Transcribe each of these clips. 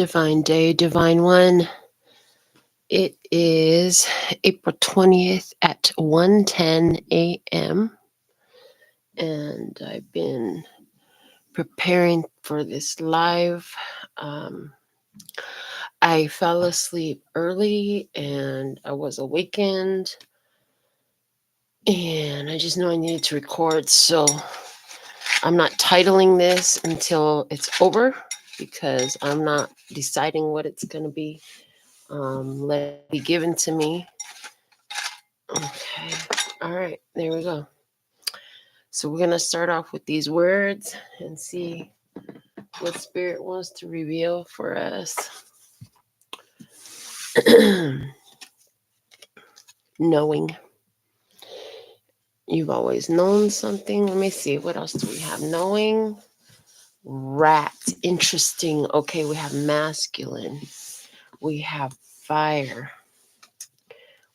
Divine Day, Divine One. It is April 20th at 1:10 a.m. And I've been preparing for this live. I fell asleep early and I was awakened. And I just know I needed to record. So I'm not titling this until it's over because I'm not deciding what it's going to be. Let it be given to me. Okay. All right. There we go. So we're going to start off with these words and see what Spirit wants to reveal for us. Knowing. You've always known something. Let me see. What else do we have? Knowing. Rat. Interesting. Okay. We have masculine. We have fire.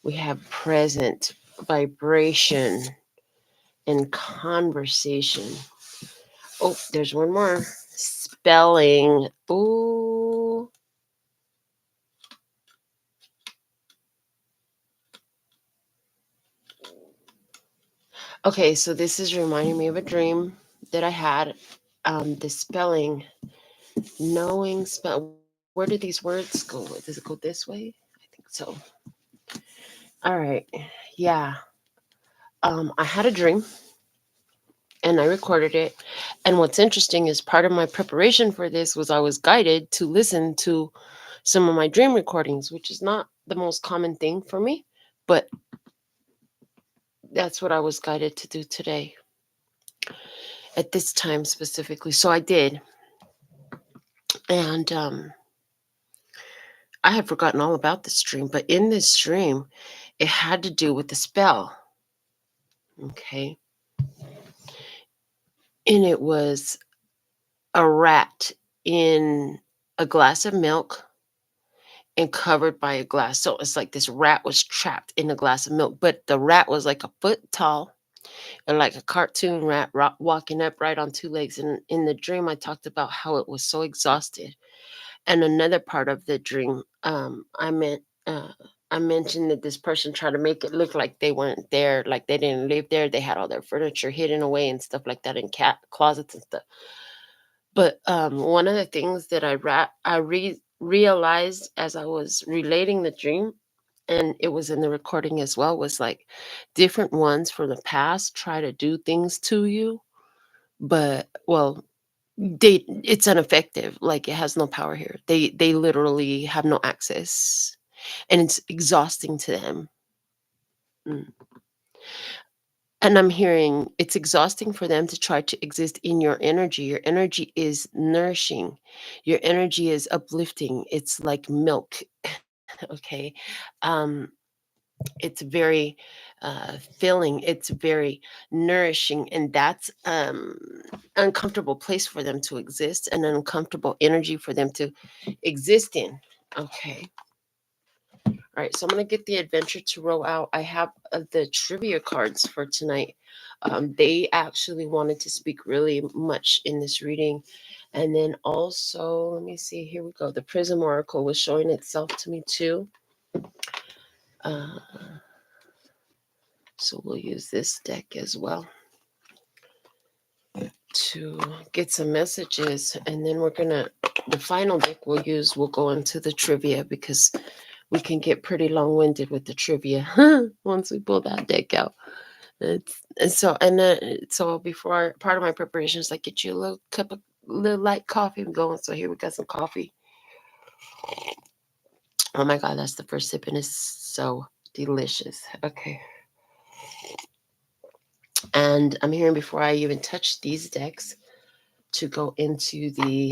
We have present, vibration, and conversation. Oh, there's one more. Spelling. Ooh. Okay, so this is reminding me of a dream that I had. The spelling, knowing spell. Where do these words go? Does it go this way? I think so. All right. Yeah. I had a dream and I recorded it. And what's interesting is part of my preparation for this was I was guided to listen to some of my dream recordings, which is not the most common thing for me, but that's what I was guided to do today at this time specifically. So I did. And I had forgotten all about this dream, but in this dream, it had to do with the spell. Okay. And it was a rat in a glass of milk and covered by a glass. So it's like this rat was trapped in a glass of milk, but the rat was like a foot tall and like a cartoon rat walking upright on two legs. And in the dream, I talked about how it was so exhausted. And another part of the dream, I mentioned that this person tried to make it look like they weren't there, like they didn't live there. They had all their furniture hidden away and stuff like that in cat closets and stuff. But one of the things that I realized as I was relating the dream, and it was in the recording as well, was like different ones from the past try to do things to you, but it's ineffective. Like it has no power here. They literally have no access, and it's exhausting to them. Mm. And I'm hearing it's exhausting for them to try to exist in your energy. Your energy is nourishing. Your energy is uplifting. It's like milk. Okay. Um, it's very filling. It's very nourishing. And that's uncomfortable place for them to exist, an uncomfortable energy for them to exist in. Okay. All right, so I'm going to get the adventure to roll out. I have the trivia cards for tonight. They actually wanted to speak really much in this reading. And then also, let me see, here we go. The Prism Oracle was showing itself to me too. So we'll use this deck as well to get some messages. And then the final deck we'll go into the trivia because we can get pretty long-winded with the trivia once we pull that deck out. So before part of my preparation is like get you a little cup of little light coffee going. So here we got some coffee. Oh my God, that's the first sip and it's so delicious. Okay. And I'm hearing before I even touch these decks to go into the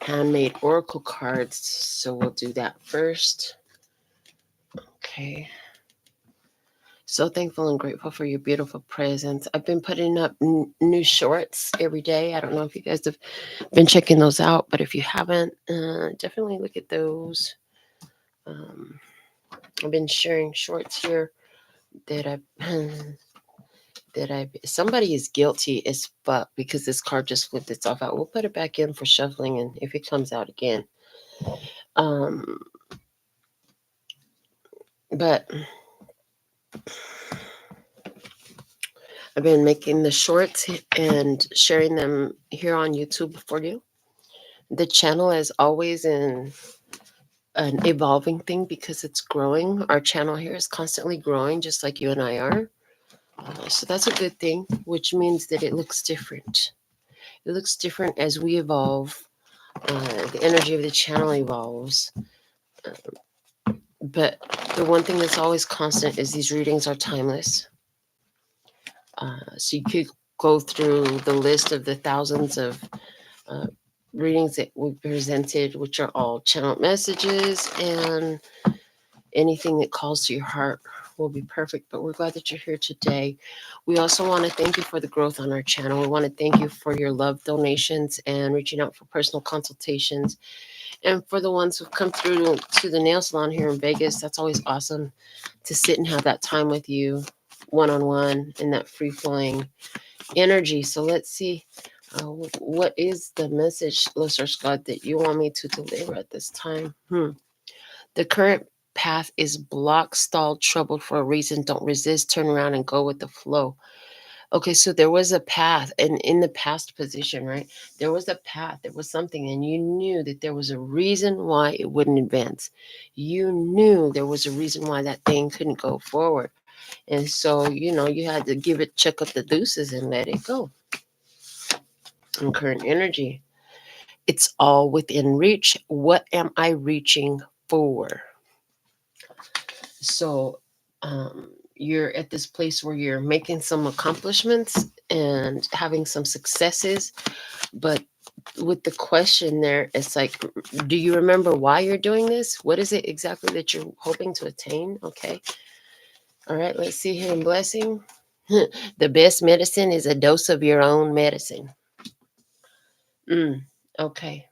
handmade oracle cards. So we'll do that first. Okay. So thankful and grateful for your beautiful presence. I've been putting up new shorts every day. I don't know if you guys have been checking those out, but if you haven't, definitely look at those. I've been sharing shorts here that I've somebody is guilty as fuck because this card just flipped itself out. We'll put it back in for shuffling, and if it comes out again. But I've been making the shorts and sharing them here on YouTube for you. The channel is always in an evolving thing because it's growing. Our channel here is constantly growing, just like you and I are. So that's a good thing, which means that it looks different. It looks different as we evolve. The energy of the channel evolves. But the one thing that's always constant is these readings are timeless. So you could go through the list of the thousands of readings that we presented, which are all channel messages, and anything that calls to your heart will be perfect. But we're glad that you're here today. We also want to thank you for the growth on our channel. We want to thank you for your love donations and reaching out for personal consultations. And for the ones who've come through to the nail salon here in Vegas, that's always awesome to sit and have that time with you one-on-one in that free-flowing energy. So let's see, what is the message, Listener Scott, that you want me to deliver at this time? The current path is blocked, stalled, troubled for a reason. Don't resist, turn around and go with the flow. Okay, so there was a path, and in the past position, right? There was a path, there was something, and you knew that there was a reason why it wouldn't advance. You knew there was a reason why that thing couldn't go forward. And so, you had to check up the deuces and let it go. In current energy, it's all within reach. What am I reaching for? So, you're at this place where you're making some accomplishments and having some successes, but with the question there, it's like, do you remember why you're doing this? What is it exactly that you're hoping to attain? Okay. All right, let's see here in blessing. The best medicine is a dose of your own medicine. Okay.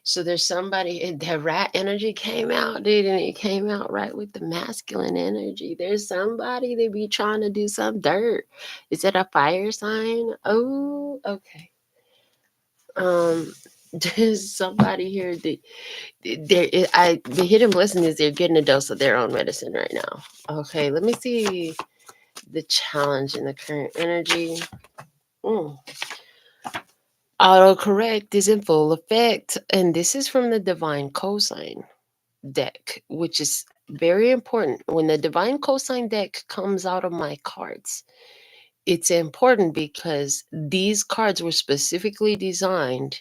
So there's somebody, the rat energy came out, dude, and it came out right with the masculine energy. There's somebody that be trying to do some dirt. Is it a fire sign? Oh, okay. There's somebody here that the hidden blessing is they're getting a dose of their own medicine right now. Okay, let me see the challenge in the current energy. Autocorrect is in full effect, and this is from the divine cosign deck, which is very important. When the divine cosign deck comes out of my cards, it's important because these cards were specifically designed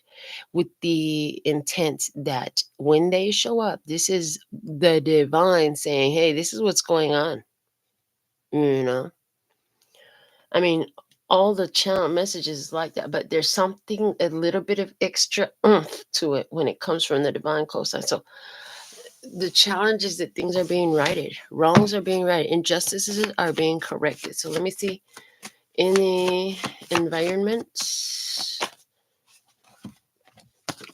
with the intent that when they show up, this is the divine saying, hey, this is what's going on. I mean, all the channel messages like that, but there's something, a little bit of extra oomph to it when it comes from the divine cosign. So the challenge is that things are being righted, wrongs are being righted, injustices are being corrected. So let me see in the environment.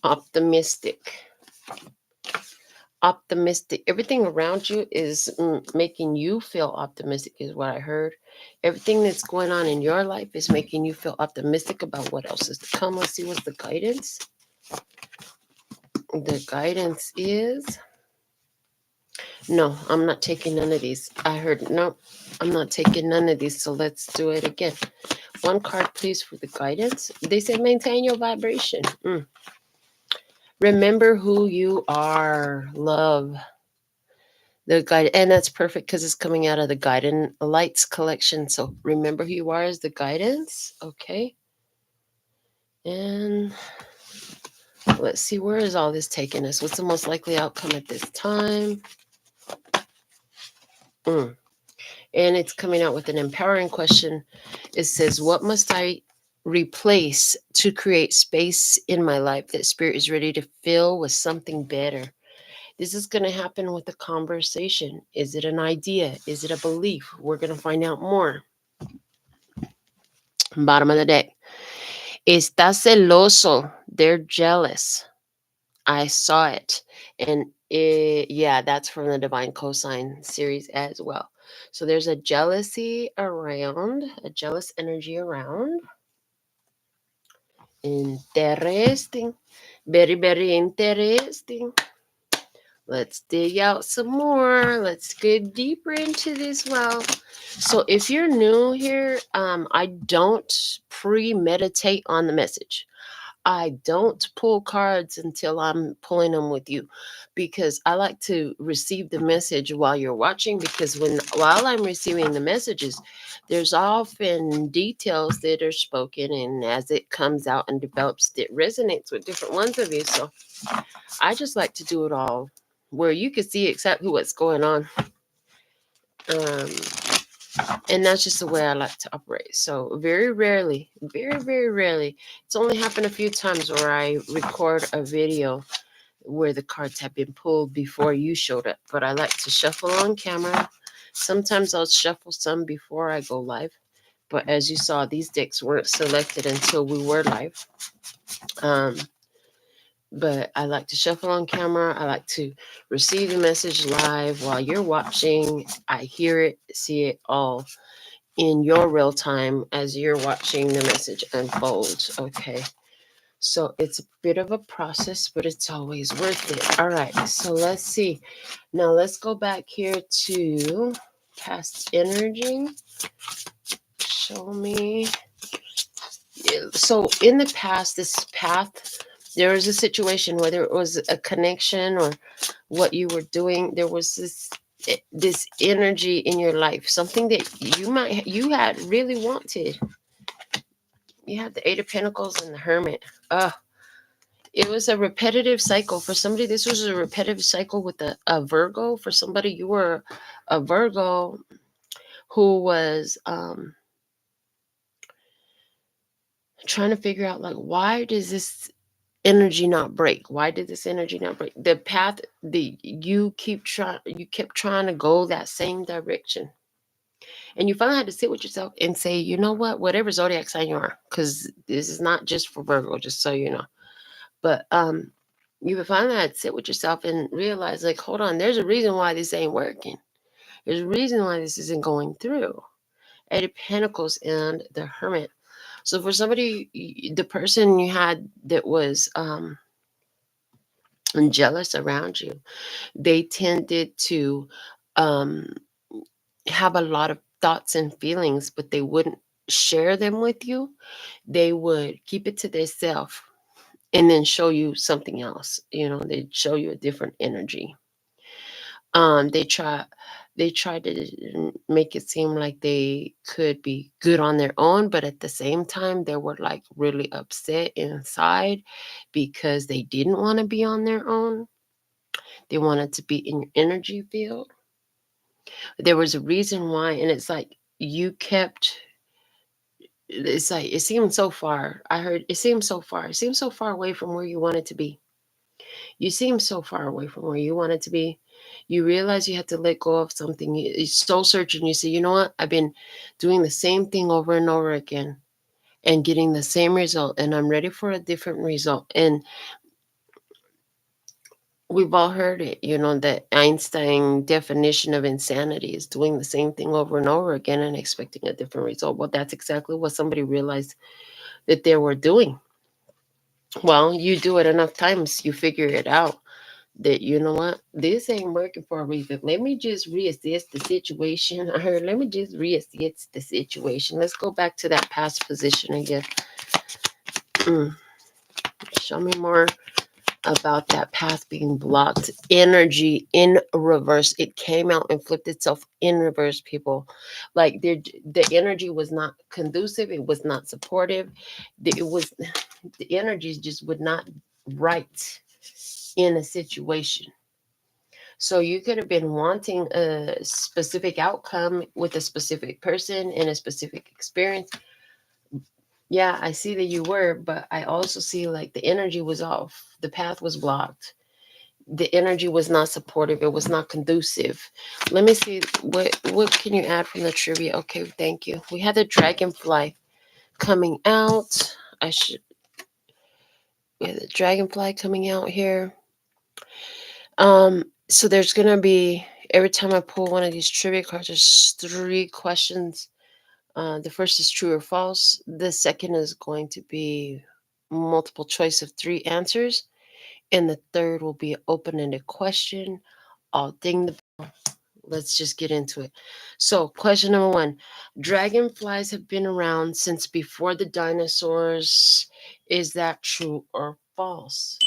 Optimistic. Everything around you is making you feel optimistic, is what I heard. Everything that's going on in your life is making you feel optimistic about what else is to come. Let's see what's the guidance. The guidance is no, I'm not taking none of these. I heard no, I'm not taking none of these. So let's do it again. One card, please, for the guidance. They said maintain your vibration. Remember who you are. Love. The guide, and that's perfect because it's coming out of the Guidance Lights collection. So remember who you are as the guidance. Okay. And let's see, where is all this taking us? What's the most likely outcome at this time? And it's coming out with an empowering question. It says, what must I replace to create space in my life that spirit is ready to fill with something better? This is going to happen with a conversation. Is it an idea? Is it a belief? We're going to find out more. Bottom of the deck. Está celoso. They're jealous. I saw it. And yeah, that's from the Divine Cosign series as well. So there's a jealousy around, a jealous energy around. Interesting. Very, very interesting. Let's dig out some more. Let's get deeper into this. Well, so if you're new here, I don't premeditate on the message. I don't pull cards until I'm pulling them with you, because I like to receive the message while you're watching, because while I'm receiving the messages, there's often details that are spoken, and as it comes out and develops, it resonates with different ones of you. So I just like to do it all where you can see exactly what's going on. Um, and that's just the way I like to operate. So very rarely, very, very rarely, it's only happened a few times where I record a video where the cards have been pulled before you showed up. But I like to shuffle on camera. Sometimes I'll shuffle some before I go live. But as you saw, these decks weren't selected until we were live. But I like to shuffle on camera. I like to receive the message live while you're watching. I hear it, see it all in your real time as you're watching the message unfold. Okay. So it's a bit of a process, but it's always worth it. All right. So let's see. Now let's go back here to past energy. Show me. So in the past, this path, there was a situation, whether it was a connection or what you were doing, there was this energy in your life, something that you had really wanted. You had the Eight of Pentacles and the Hermit. It was a repetitive cycle for somebody. This was a repetitive cycle with a Virgo. For somebody, you were a Virgo who was trying to figure out, like, why does this energy not break? Why did this energy not break? The path, you kept trying to go that same direction. And you finally had to sit with yourself and say, you know what, whatever zodiac sign you are, because this is not just for Virgo, just so you know. But you finally had to sit with yourself and realize, like, hold on, there's a reason why this ain't working. There's a reason why this isn't going through. Eight of Pentacles and the Hermit. So for somebody, the person you had that was jealous around you, they tended to um, have a lot of thoughts and feelings, but they wouldn't share them with you. They would keep it to themselves and then show you something else. They'd show you a different energy. They try to make it seem like they could be good on their own, but at the same time, they were like really upset inside because they didn't want to be on their own. They wanted to be in your energy field. There was a reason why, and it's like you kept. It's like it seemed so far. I heard it seemed so far. It seemed so far away from where you wanted to be. You seem so far away from where you wanted to be. You realize you had to let go of something. You soul searching. You say, you know what? I've been doing the same thing over and over again and getting the same result, and I'm ready for a different result. And we've all heard it, that Einstein definition of insanity is doing the same thing over and over again and expecting a different result. Well, that's exactly what somebody realized that they were doing. Well, you do it enough times, you figure it out that, you know what, this ain't working for a reason. Let me just reassess the situation. I heard, let me just reassess the situation. Let's go back to that past position again. Show me more about that path being blocked. Energy in reverse. It came out and flipped itself in reverse, people. Like the energy was not conducive. It was not supportive. The energies just would not right in a situation. So you could have been wanting a specific outcome with a specific person in a specific experience. Yeah, I see that you were, but I also see like the energy was off. The path was blocked. The energy was not supportive. It was not conducive. Let me see what can you add from the trivia? Okay, thank you. We had the dragonfly coming out. We had the dragonfly coming out here. So there's gonna be Every time I pull one of these trivia cards, there's 3 questions. The first is true or false. The second is going to be multiple choice of 3 answers. And the third will be an open-ended question. I'll ding the bell. Let's just get into it. So, question number 1. Dragonflies have been around since before the dinosaurs. Is that true or false?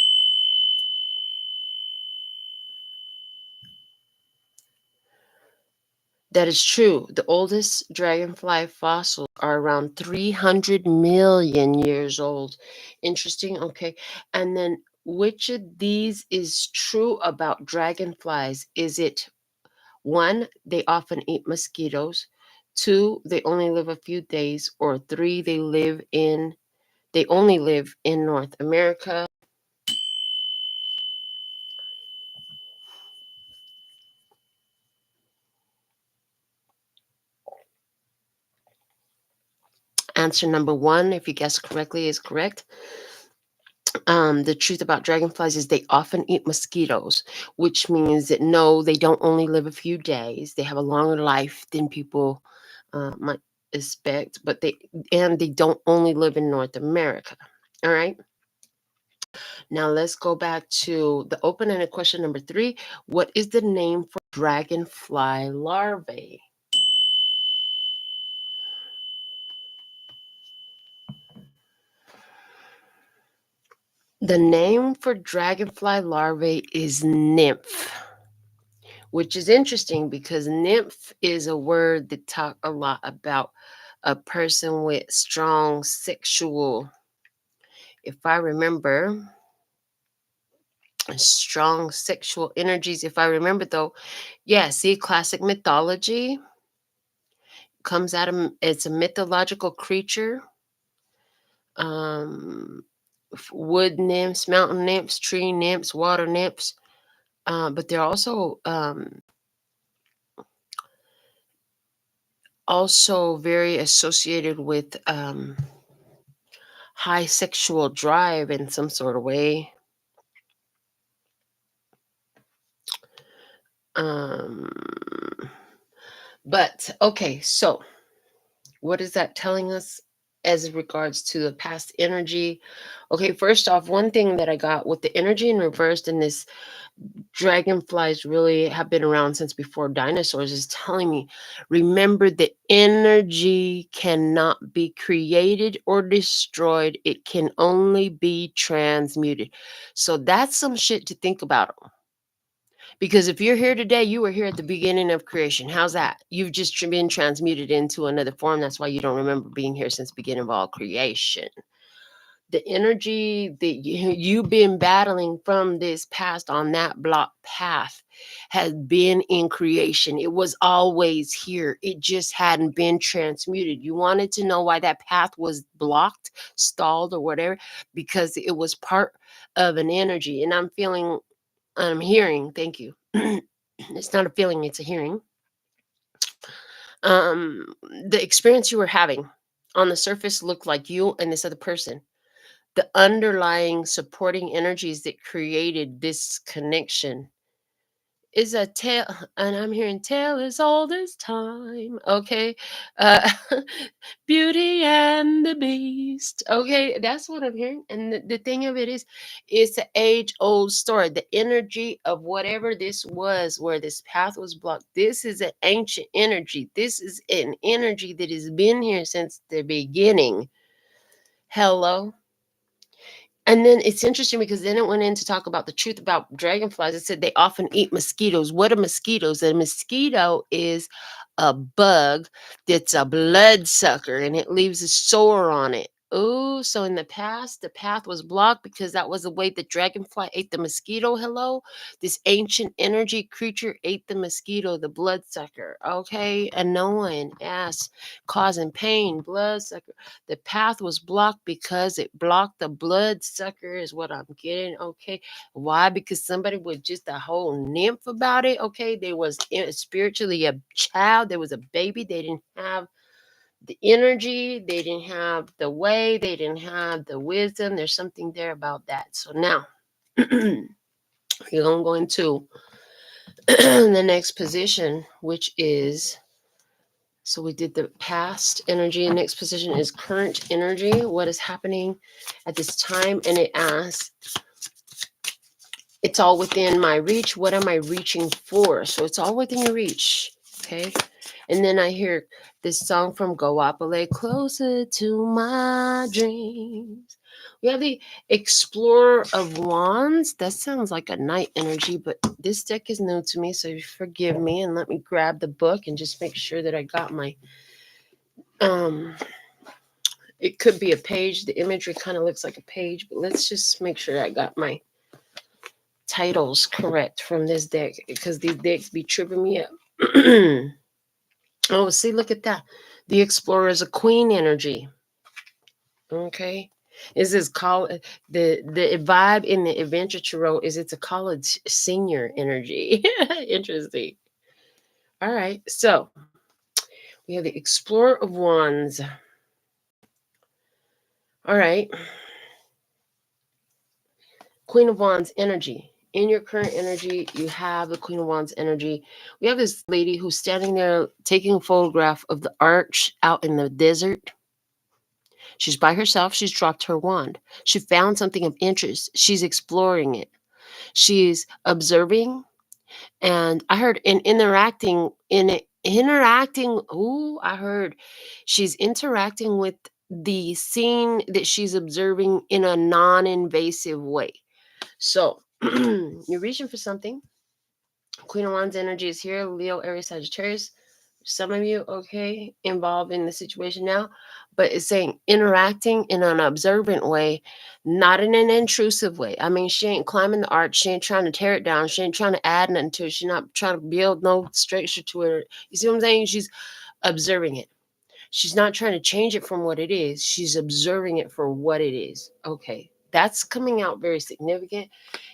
That is true. The oldest dragonfly fossils are around 300 million years old. Interesting. Okay. And then which of these is true about dragonflies? Is it 1, they often eat mosquitoes, 2, they only live a few days, or 3, they only live in North America? Answer number 1, if you guess correctly, is correct. The truth about dragonflies is they often eat mosquitoes, which means that no, they don't only live a few days. They have a longer life than people might expect, but they don't only live in North America. All right. Now let's go back to the open-ended question number 3. What is the name for dragonfly larvae? The name for dragonfly larvae is nymph, which is interesting because nymph is a word that talk a lot about a person with strong sexual, if I remember, strong sexual energies. If I remember though, yeah, see, classic mythology comes out of it's a mythological creature. Wood nymphs, mountain nymphs, tree nymphs, water nymphs, but they're also very associated with high sexual drive in some sort of way. Um, but okay, so what is that telling us as regards to the past energy? Okay, first off, one thing that I got with the energy in reversed in this dragonflies really have been around since before dinosaurs is telling me, remember, the energy cannot be created or destroyed. It can only be transmuted. So that's some shit to think about. Because if you're here today, you were here at the beginning of creation. How's that? You've just been transmuted into another form. That's why you don't remember being here since the beginning of all creation. The energy that you've been battling from this past on that block path has been in creation. It was always here. It just hadn't been transmuted. You wanted to know why that path was blocked, stalled, or whatever? Because it was part of an energy. And I'm hearing, thank you. It's not a feeling, it's a hearing. The experience you were having on the surface looked like you and this other person. The underlying supporting energies that created this connection is a tale, and I'm hearing tale as old as time. Okay. uh Beauty and the Beast. Okay, that's what I'm hearing. And the thing of it is, it's an age old story. The energy of whatever this was, where this path was blocked, this is an ancient energy. This is an energy that has been here since the beginning. Hello. And then it's interesting because then it went in to talk about the truth about dragonflies. It said they often eat mosquitoes. What are mosquitoes? A mosquito is a bug that's a blood sucker and it leaves a sore on it. Oh, so in the past, the path was blocked because that was the way the dragonfly ate the mosquito. Hello? This ancient energy creature ate the mosquito, the blood sucker. Okay? Annoying ass, causing pain, blood sucker. The path was blocked because it blocked the blood sucker, is what I'm getting. Okay. Why? Because somebody was just a whole nymph about it. Okay. There was spiritually a child, there was a baby. They didn't have the energy, they didn't have the way, they didn't have the wisdom. There's something there about that. So now you're going to go into The next position, which is, so we did the past energy. The next position is current energy. What is happening at this time? And it asks, it's all within my reach. What am I reaching for? So it's all within your reach. Okay. And then I hear this song from Goapele, Closer to My Dreams. We have the Explorer of Wands. That sounds like a night energy, but this deck is new to me, so forgive me and let me grab the book and just make sure that I got my it could be a page. The imagery kind of looks like a page, but let's just make sure I got my titles correct from this deck, because these decks be tripping me up. Oh, see, look at that. The Explorer is a queen energy. Okay. Is this the vibe in the Adventure Tarot is it's a college senior energy. Interesting. All right. So we have the Explorer of Wands. All right. Queen of Wands energy. In your current energy, you have the Queen of Wands energy. We have this lady who's standing there taking a photograph of the arch out in the desert. She's by herself. She's dropped her wand. She found something of interest. She's exploring it. She's observing. And I heard interacting. Ooh, I heard she's interacting with the scene that she's observing in a non-invasive way. So you're reaching for something. Queen of Wands energy is here. Leo, Aries, Sagittarius. Some of you, okay, involved in the situation now, but it's saying interacting in an observant way, not in an intrusive way. I mean, she ain't climbing the arch. She ain't trying to tear it down. She ain't trying to add nothing to it. She's not trying to build no structure to it. You see what I'm saying? She's observing it. She's not trying to change it from what it is. She's observing it for what it is. Okay. That's coming out very significant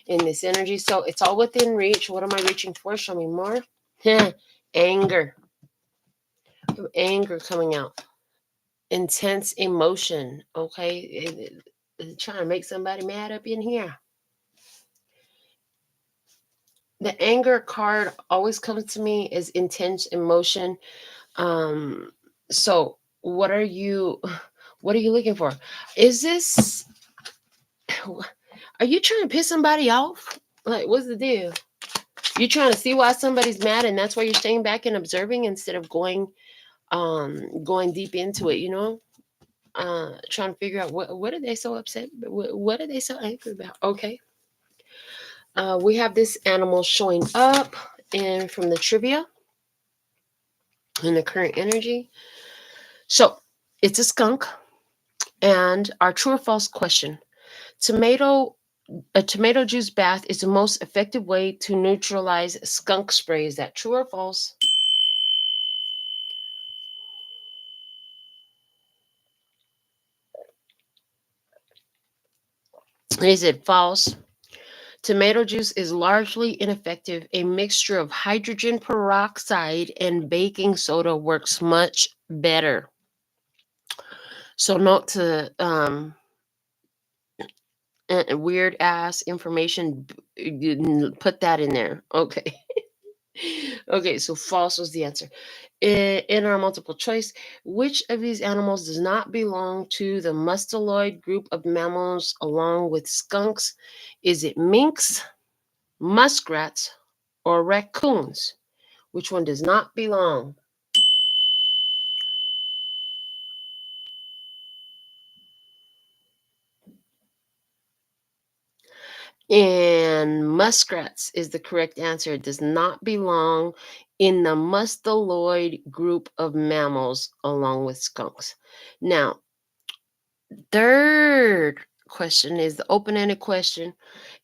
in this energy. So it's all within reach. What am I reaching for? Show me more. Anger. Anger coming out. Intense emotion. Okay. Trying to make somebody mad up in here. The anger card always comes to me as intense emotion. So what are you looking for? Is this, are you trying to piss somebody off? Like, what's the deal? You're trying to see why somebody's mad, and that's why you're staying back and observing instead of going deep into it, trying to figure out what are they so upset, what are they so angry about. Okay. We have this animal showing up and from the trivia in the current energy. So it's a skunk. And our true or false question: a tomato juice bath is the most effective way to neutralize skunk spray. Is that true or false? Is it false? Tomato juice is largely ineffective. A mixture of hydrogen peroxide and baking soda works much better. So note to weird ass information, put that in there. Okay. Okay, so false was the answer. In our multiple choice, which of these animals does not belong to the mustaloid group of mammals along with skunks? Is it minks, muskrats, or raccoons? Which one does not belong? And muskrats is the correct answer. It does not belong in the mustaloid group of mammals along with skunks. Now, third question is the open-ended question.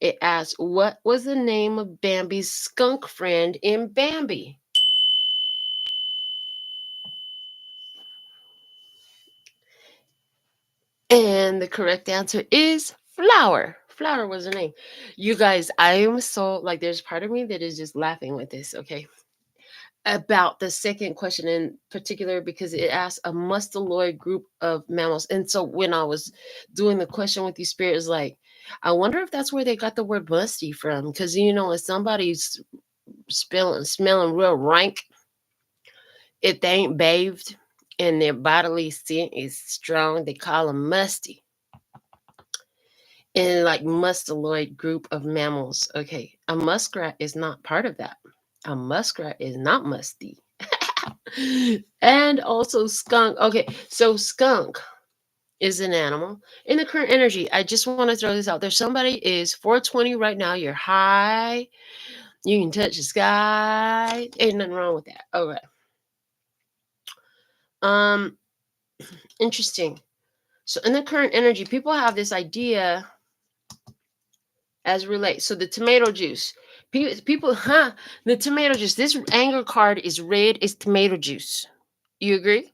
It asks, what was the name of Bambi's skunk friend in Bambi? And the correct answer is Flower. Flower was her name. You guys, I am so, like, there's part of me that is just laughing with this, okay? About the second question in particular, because it asks a mustaloid group of mammals. And so when I was doing the question with you, Spirit, is like, I wonder if that's where they got the word musty from. Because, if somebody's smelling real rank if they ain't bathed and their bodily scent is strong. They call them musty. In like mustaloid group of mammals. Okay, a muskrat is not part of that. A muskrat is not musty. And also skunk. Okay, so skunk is an animal in the current energy. I just want to throw this out there. Somebody is 420 right now. You're high. You can touch the sky. Ain't nothing wrong with that. Okay. Um, interesting. So in the current energy, people have this idea as relates. So the tomato juice. People, the tomato juice. This anger card is red. It's tomato juice. You agree?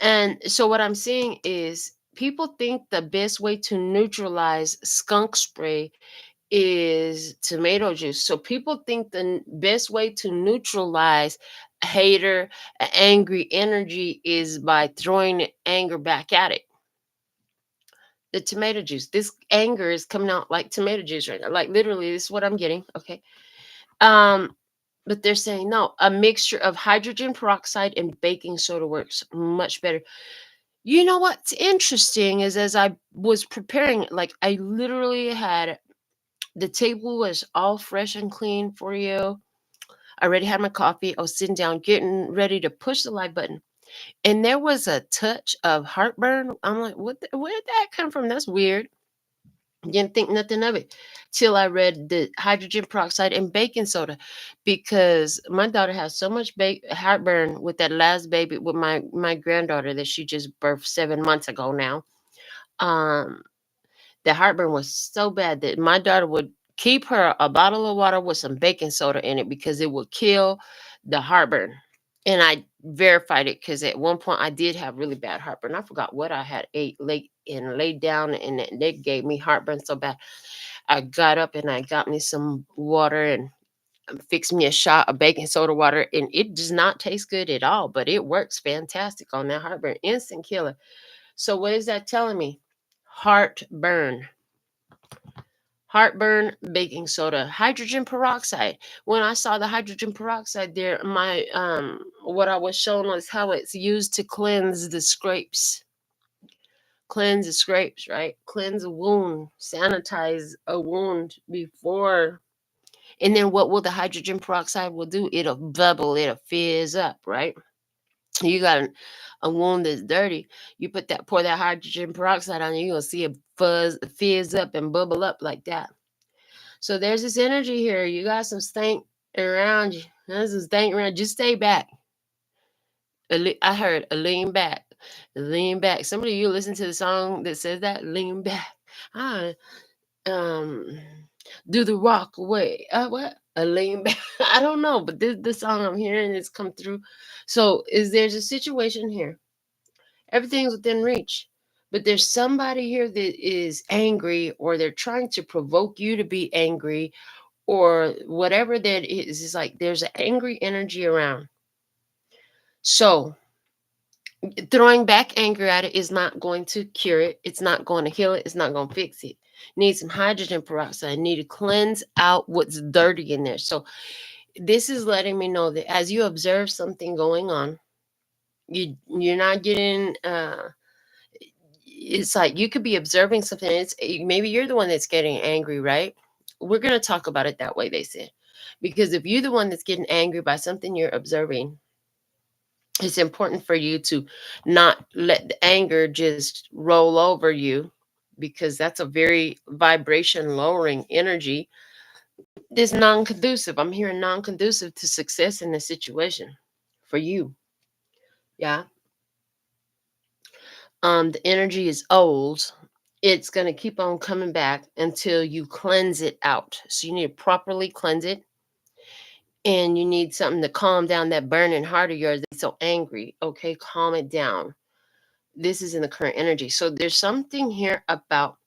And so what I'm saying is people think the best way to neutralize skunk spray is tomato juice. So people think the best way to neutralize a hater, angry energy is by throwing anger back at it. The tomato juice. This anger is coming out like tomato juice right now. Like literally, this is what I'm getting. Okay. Um, but they're saying no, a mixture of hydrogen peroxide and baking soda works much better. You know what's interesting is as I was preparing, like I literally had the table was all fresh and clean for you. I already had my coffee. I was sitting down, getting ready to push the live button. And there was a touch of heartburn. I'm like, where did that come from? That's weird. Didn't think nothing of it till I read the hydrogen peroxide and baking soda, because my daughter has so much heartburn with that last baby with my granddaughter that she just birthed 7 months ago now. Um, the heartburn was so bad that my daughter would keep her a bottle of water with some baking soda in it because it would kill the heartburn. And I verified it because at one point I did have really bad heartburn. I forgot what I had ate late and laid down, and they gave me heartburn so bad. I got up and I got me some water and fixed me a shot of baking soda water, and it does not taste good at all, but it works fantastic on that heartburn. Instant killer. So what is that telling me? Heartburn. Heartburn, baking soda, hydrogen peroxide. When I saw the hydrogen peroxide there, my what I was shown was how it's used to cleanse the scrapes. Cleanse the scrapes, right? Cleanse a wound, sanitize a wound before. And then what will the hydrogen peroxide will do? It'll bubble, it'll fizz up, right? You got a wound that's dirty. You pour that hydrogen peroxide on, you're gonna see it fizz up and bubble up like that. So there's this energy here. You got some stank around you. There's some stank around. Just stay back. I heard a lean back. Lean back. Somebody you listen to the song that says that? Lean back. Ah, um, do the rock away. What? A lean back. I don't know, but this song I'm hearing is come through. So there's a situation here. Everything's within reach. But there's somebody here that is angry, or they're trying to provoke you to be angry, or whatever that is. It's like there's an angry energy around. So throwing back anger at it is not going to cure it. It's not going to heal it. It's not going to fix it. Need some hydrogen peroxide. Need to cleanse out what's dirty in there. So this is letting me know that as you observe something going on, you're not getting it's like you could be observing something. It's maybe you're the one that's getting angry, right? We're going to talk about it that way, they said. Because if you're the one that's getting angry by something you're observing, it's important for you to not let the anger just roll over you, because that's a very vibration lowering energy. This non-conducive. I'm hearing non-conducive to success in this situation for you. Yeah. The energy is old. It's going to keep on coming back until you cleanse it out. So you need to properly cleanse it, and you need something to calm down that burning heart of yours that's so angry. Okay, calm it down. This is in the current energy. So there's something here about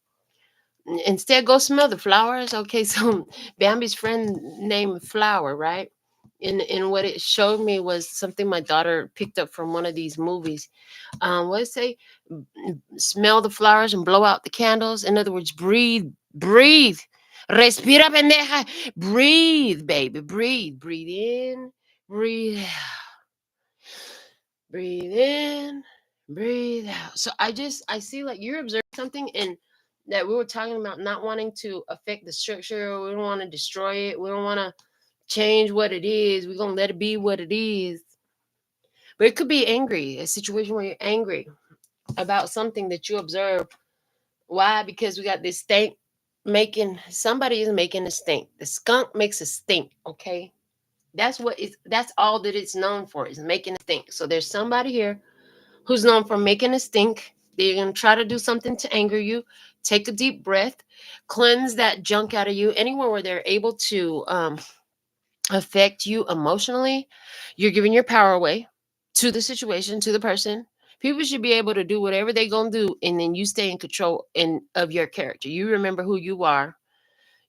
instead go smell the flowers. Okay, so Bambi's friend named Flower, right? And what it showed me was something my daughter picked up from one of these movies. What did it say? Smell the flowers and blow out the candles. In other words, breathe, breathe. Respira, pendeja. Breathe, baby. Breathe. Breathe in. Breathe out. Breathe in. Breathe out. So I see like you're observing something, and that we were talking about not wanting to affect the structure. We don't want to destroy it. We don't want to change what it is. We're going to let it be what it is. But it could be angry, a situation where you're angry about something that you observe. Why? Because we got this stink making, somebody is making a stink. The skunk makes a stink, okay? That's all that it's known for, is making a stink. So there's somebody here who's known for making a stink. They're going to try to do something to anger you. Take a deep breath, cleanse that junk out of you. Anywhere where they're able to affect you emotionally, you're giving your power away to the situation, to the person. People should be able to do whatever they gonna do, and then you stay in control of your character. You remember who you are.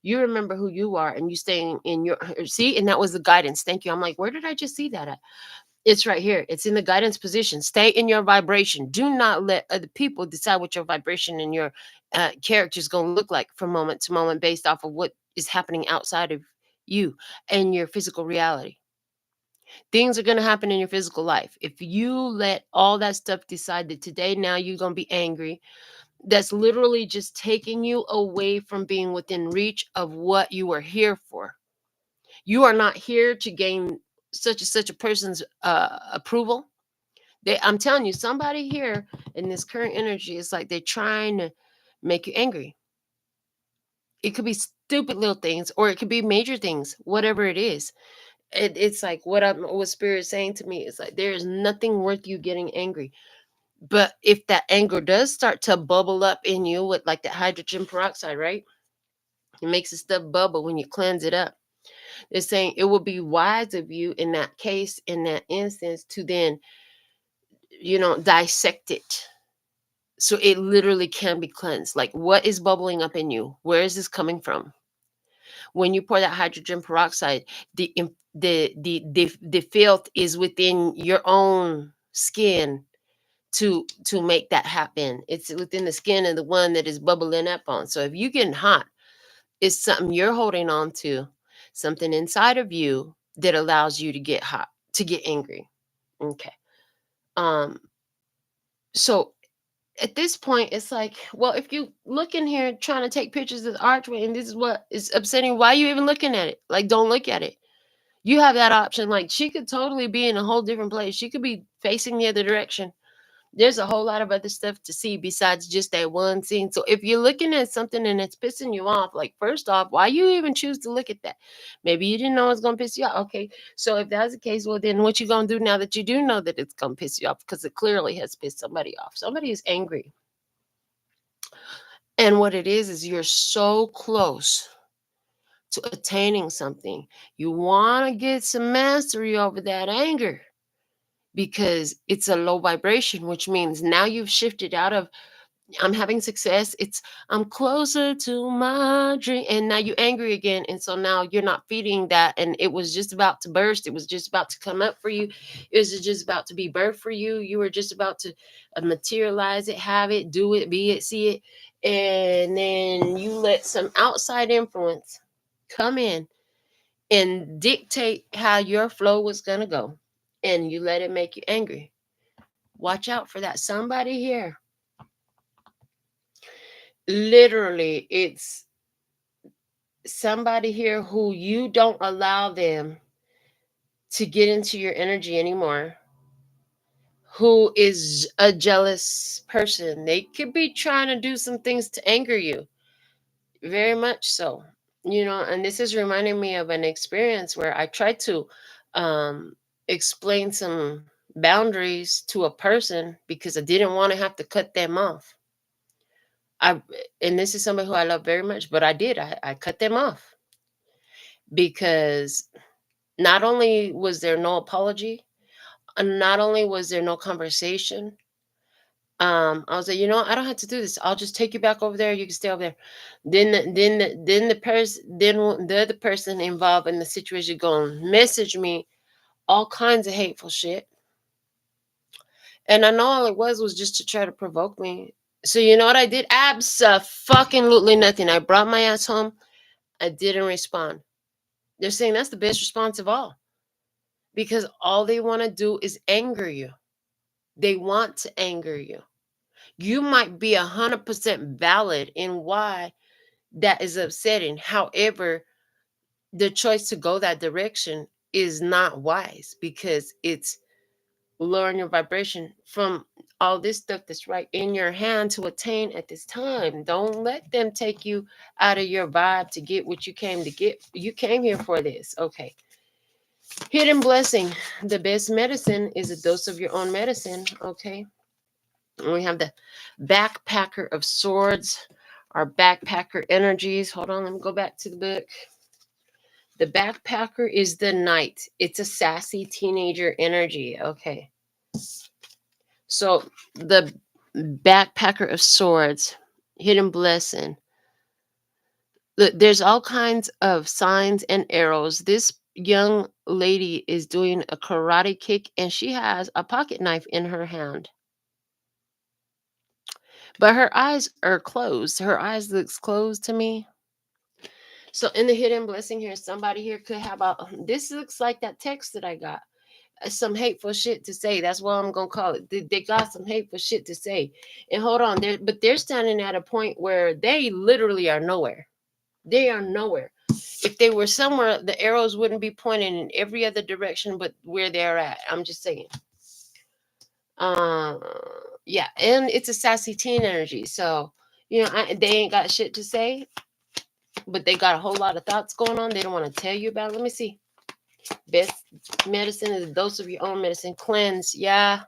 You remember who you are, and you stay in your see. And that was the guidance. Thank you. I'm like, where did I just see that at? It's right here. It's in the guidance position. Stay in your vibration. Do not let other people decide what your vibration and your character is going to look like from moment to moment based off of what is happening outside of you and your physical reality. Things are going to happen in your physical life. If you let all that stuff decide that today, now you're going to be angry, that's literally just taking you away from being within reach of what you are here for. You are not here to gain such a person's approval. I'm telling you, somebody here in this current energy is like they're trying to make you angry. It could be stupid little things, or it could be major things, whatever it is. It's like what Spirit's saying to me is like there is nothing worth you getting angry. But if that anger does start to bubble up in you with like the hydrogen peroxide, right? It makes the stuff bubble when you cleanse it up. They're saying it would be wise of you in that case, in that instance, to then, dissect it. So it literally can be cleansed. Like, what is bubbling up in you? Where is this coming from? When you pour that hydrogen peroxide, the filth is within your own skin to make that happen. It's within the skin of the one that is bubbling up on. So if you getting hot, it's something you're holding on to, something inside of you that allows you to get hot, to get angry. Okay. Um, so at this point, it's like, well, if you look in here trying to take pictures of the archway and this is what is upsetting, why are you even looking at it? Like, don't look at it. You have that option. Like, she could totally be in a whole different place. She could be facing the other direction. There's a whole lot of other stuff to see besides just that one scene. So if you're looking at something and it's pissing you off, like, first off, why you even choose to look at that? Maybe you didn't know it's gonna piss you off. Okay, so if that's the case, well, then what you gonna do now that you do know that it's gonna piss you off? Because it clearly has pissed somebody off. Somebody is angry. And what it is you're so close to attaining something. You want to get some mastery over that anger because it's a low vibration, which means now you've shifted out of I'm having success. It's I'm closer to my dream. And now you're angry again. And so now you're not feeding that. And it was just about to burst. It was just about to come up for you. It was just about to be birthed for you. You were just about to materialize it, have it, do it, be it, see it. And then you let some outside influence come in and dictate how your flow was going to go. And you let it make you angry. Watch out for that. Somebody here, literally, it's somebody here who you don't allow them to get into your energy anymore, who is a jealous person. They could be trying to do some things to anger you, very much so. And this is reminding me of an experience where I tried to um, explain some boundaries to a person because I didn't want to have to cut them off. I and this is somebody who I love very much, but I did. I cut them off because not only was there no apology, and not only was there no conversation, I was like, I don't have to do this. I'll just take you back over there. You can stay over there. Then the other person involved in the situation going to message me all kinds of hateful shit, and I know all it was just to try to provoke me. So you know what I did? Abso-fucking-lutely nothing. I brought my ass home. I didn't respond. They're saying that's the best response of all, because all they want to do is anger you. They want to anger you. You might be 100% valid in why that is upsetting. However, the choice to go that direction is not wise, because it's lowering your vibration from all this stuff that's right in your hand to attain at this time. Don't let them take you out of your vibe to get what you came to get. You came here for this. Okay. Hidden blessing. The best medicine is a dose of your own medicine. Okay. And we have the backpacker of swords, our backpacker energies. Hold on, let me go back to the book. The backpacker is the knight. It's a sassy teenager energy. Okay. So the backpacker of swords, hidden blessing. Look, there's all kinds of signs and arrows. This young lady is doing a karate kick and she has a pocket knife in her hand. But her eyes are closed. Her eyes looks closed to me. So in the hidden blessing here, somebody here could have a, this looks like that text that I got. Some hateful shit to say. That's what I'm gonna call it. They got some hateful shit to say. And hold on, they're standing at a point where they literally are nowhere. They are nowhere. If they were somewhere, the arrows wouldn't be pointing in every other direction but where they're at. I'm just saying. Uh, yeah, and it's a sassy teen energy. So they ain't got shit to say, but they got a whole lot of thoughts going on. They don't want to tell you about it. Let me see. Best medicine is a dose of your own medicine. Cleanse. Yeah.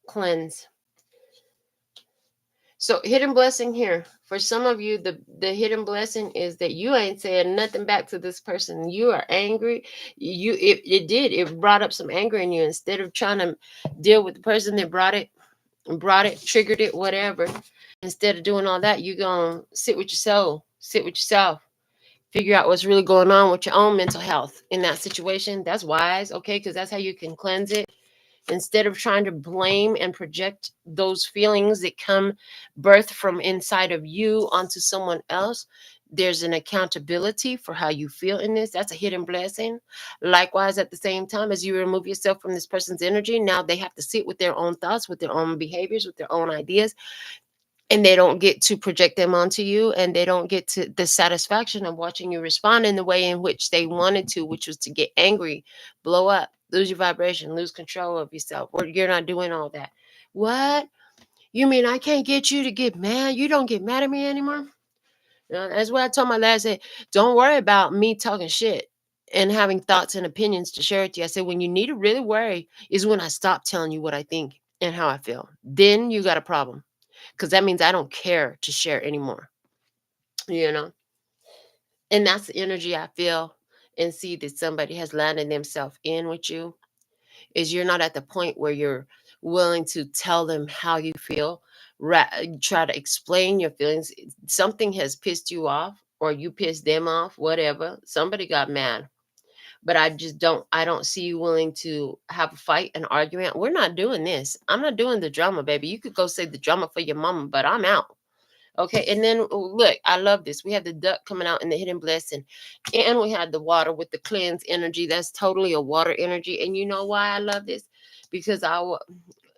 Cleanse. So hidden blessing here. For some of you, the hidden blessing is that you ain't saying nothing back to this person. You are angry. It brought up some anger in you. Instead of trying to deal with the person that brought it, triggered it, whatever. Instead of doing all that, you gonna sit with yourself. Sit with yourself. Figure out what's really going on with your own mental health in that situation. That's wise, okay? Because that's how you can cleanse it. Instead of trying to blame and project those feelings that come birth from inside of you onto someone else, there's an accountability for how you feel in this. That's a hidden blessing. Likewise, at the same time as you remove yourself from this person's energy, now they have to sit with their own thoughts, with their own behaviors, with their own ideas, and they don't get to project them onto you, and they don't get to the satisfaction of watching you respond in the way in which they wanted to, which was to get angry, blow up, lose your vibration, lose control of yourself, or you're not doing all that. What? You mean I can't get you to get mad? You don't get mad at me anymore? That's what I told my lad. I said, don't worry about me talking shit and having thoughts and opinions to share with you. I said, when you need to really worry is when I stop telling you what I think and how I feel. Then you got a problem, because that means I don't care to share anymore, you know? And that's the energy I feel and see that somebody has landed themselves in with you, is you're not at the point where you're willing to tell them how you feel, try to explain your feelings. Something has pissed you off or you pissed them off, whatever. Somebody got mad. But I don't see you willing to have a fight, an argument. We're not doing this. I'm not doing the drama, baby. You could go say the drama for your mama, but I'm out. Okay, and then look, I love this. We have the duck coming out in the hidden blessing, and we had the water with the cleanse energy. That's totally a water energy. And you know why I love this? Because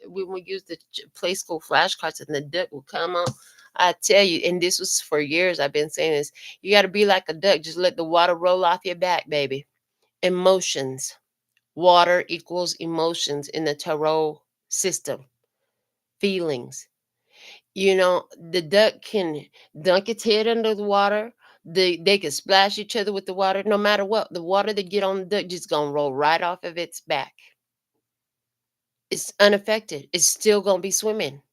when we use the play school flashcards and the duck will come out. I tell you, and this was for years. I've been saying this. You got to be like a duck. Just let the water roll off your back, baby. Emotions. Water equals emotions in the tarot system. Feelings. The duck can dunk its head under the water. They can splash each other with the water. No matter what, the water they get on the duck just gonna roll right off of its back. It's unaffected. It's still gonna be swimming.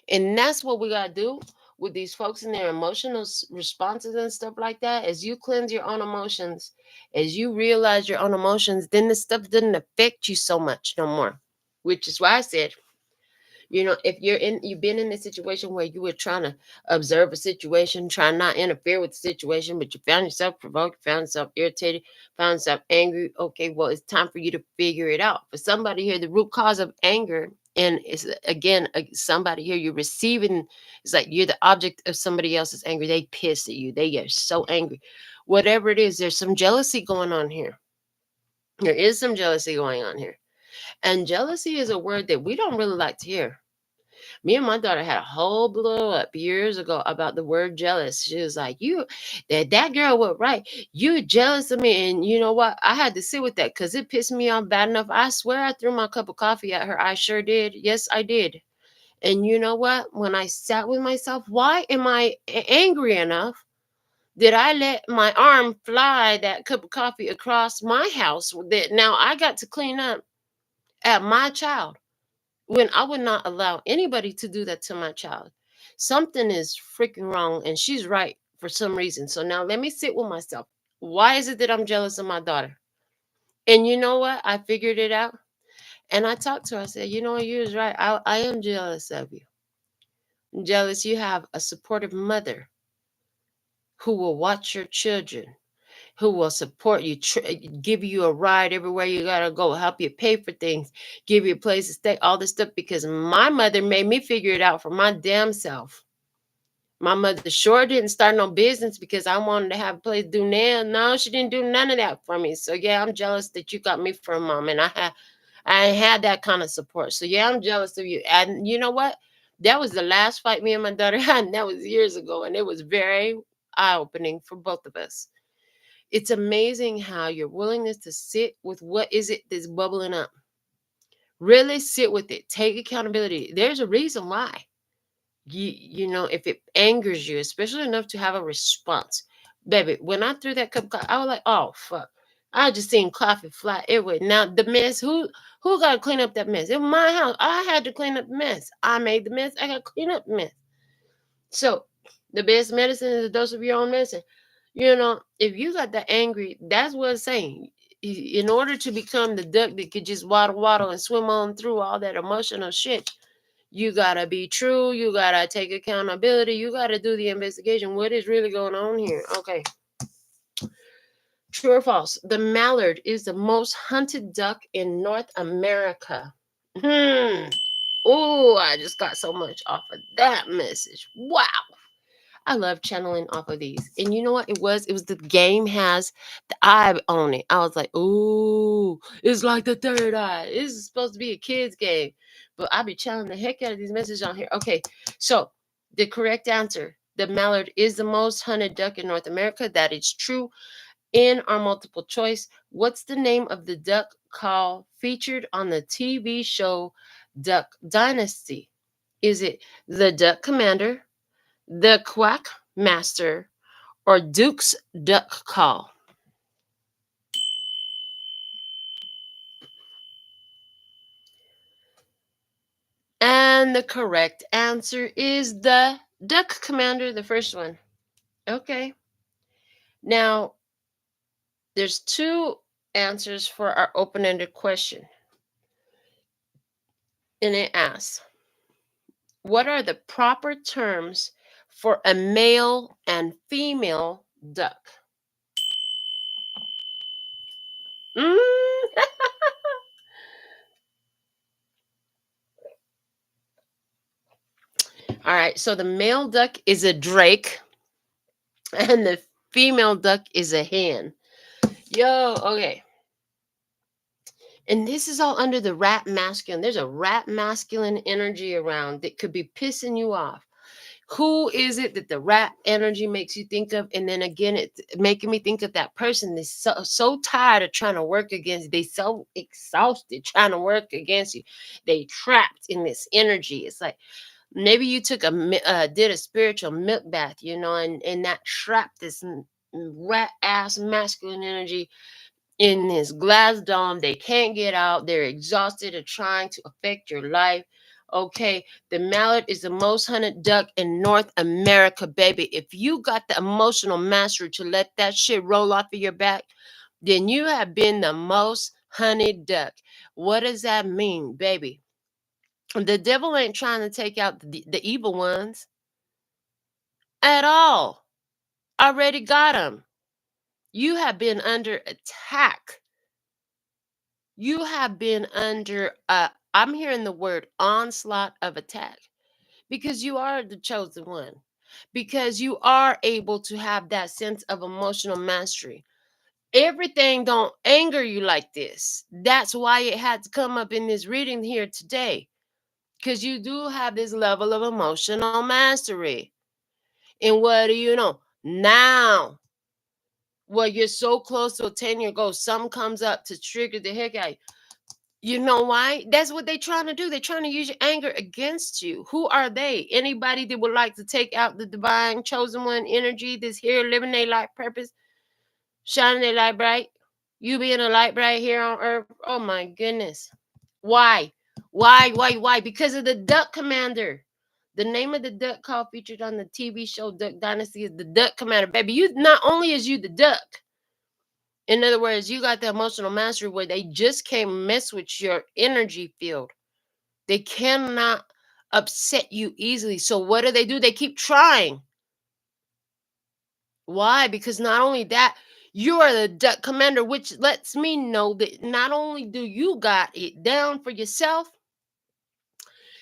And that's what we gotta do with these folks and their emotional responses and stuff like that. As you cleanse your own emotions, as you realize your own emotions, then the stuff doesn't affect you so much no more. Which is why I said, if you've been in a situation where you were trying to observe a situation, try not interfere with the situation, but you found yourself provoked, found yourself irritated, found yourself angry. Okay, well, it's time for you to figure it out. For somebody here, the root cause of anger And it's again somebody here you're receiving. It's like you're the object of somebody else's anger. They piss at you. They get so angry. Whatever it is, there's some jealousy going on here. There is some jealousy going on here. And jealousy is a word that we don't really like to hear. Me and my daughter had a whole blow up years ago about the word jealous. She was like, "You, that girl was right. You jealous of me." And you know what? I had to sit with that because it pissed me off bad enough. I swear I threw my cup of coffee at her. I sure did. Yes, I did. And you know what? When I sat with myself, why am I angry enough? Did I let my arm fly that cup of coffee across my house that now I got to clean up at my child? When I would not allow anybody to do that to my child. Something is freaking wrong, and she's right for some reason. So now let me sit with myself. Why is it that I'm jealous of my daughter? And you know what? I figured it out. And I talked to her. I said, you know what? You was right. I am jealous of you. I'm jealous you have a supportive mother who will watch your children, who will support you, give you a ride everywhere you gotta go, help you pay for things, give you a place to stay, all this stuff. Because my mother made me figure it out for my damn self. My mother sure didn't start no business because I wanted to have a place to do nails. No, she didn't do none of that for me. So yeah, I'm jealous that you got me for a mom, and I had that kind of support. So yeah, I'm jealous of you. And you know what? That was the last fight me and my daughter had, and that was years ago, and it was very eye opening for both of us. It's amazing how your willingness to sit with what is it that's bubbling up. Really sit with it. Take accountability. There's a reason why. You know, if it angers you, especially enough to have a response. Baby, when I threw that cup of coffee, I was like, oh fuck. I just seen coffee fly everywhere. Now the mess, who gotta clean up that mess? It was my house. I had to clean up the mess. I made the mess. I gotta clean up the mess. So the best medicine is a dose of your own medicine. You know, if you got that angry, that's what it's saying. In order to become the duck that could just waddle, waddle, and swim on through all that emotional shit, you gotta be true. You gotta take accountability. You gotta do the investigation. What is really going on here? Okay. True or false? The mallard is the most hunted duck in North America. Oh, I just got so much off of that message. Wow. I love channeling off of these. And you know what it was? It was the game has the eye on it. I was like, ooh, it's like the third eye. This is supposed to be a kid's game. But I be channeling the heck out of these messages on here. Okay, so the correct answer. The mallard is the most hunted duck in North America. That is true. In our multiple choice, what's the name of the duck call featured on the TV show Duck Dynasty? Is it the Duck Commander, the Quack Master, or Duke's Duck Call? And the correct answer is the Duck Commander, the first one. Okay. Now, there's two answers for our open-ended question. And it asks, what are the proper terms for a male and female duck? Mm. All right, so the male duck is a drake and the female duck is a hen. Yo, okay. And this is all under the rat masculine. There's a rat masculine energy around that could be pissing you off. Who is it that the rat energy makes you think of? And then again, it's making me think of that person that's so tired of trying to work against. They so exhausted trying to work against you. They trapped in this energy. It's like maybe you took did a spiritual milk bath, you know, and that trapped this rat ass masculine energy in this glass dome. They can't get out. They're exhausted of trying to affect your life. Okay, the mallard is the most hunted duck in North America, baby. If you got the emotional mastery to let that shit roll off of your back, then you have been the most hunted duck. What does that mean, baby? The devil ain't trying to take out the evil ones at all. Already got them. You have been under attack. You have been under I'm hearing the word onslaught of attack because you are the chosen one, because you are able to have that sense of emotional mastery. Everything don't anger you like this. That's why it had to come up in this reading here today, because you do have this level of emotional mastery. And what do you know? Now, well, you're so close to a 10-year goal, something comes up to trigger the heck out of you. You know why? That's what they're trying to do. They're trying to use your anger against you. Who are they? Anybody that would like to take out the divine chosen one energy that's here living their life purpose, shining their light bright? You being a light bright here on earth? Oh my goodness. Why? Why? Because of the Duck Commander. The name of the duck call featured on the TV show Duck Dynasty is the Duck Commander. Baby, you not only is you the duck, in other words, you got the emotional mastery where they just can't mess with your energy field. They cannot upset you easily. So what do? They keep trying. Why? Because not only that, you are the duck commander, which lets me know that not only do you got it down for yourself,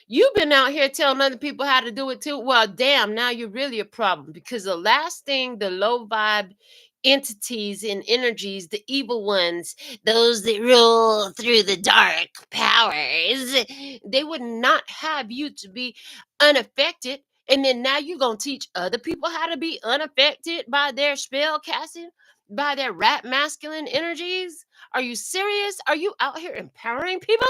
you've been out here telling other people how to do it too. Well, damn, now you're really a problem, because the last thing the low vibe entities and energies, the evil ones, those that rule through the dark powers, they would not have you to be unaffected. And then now you're going to teach other people how to be unaffected by their spell casting, by their rat masculine energies. Are you serious? Are you out here empowering people?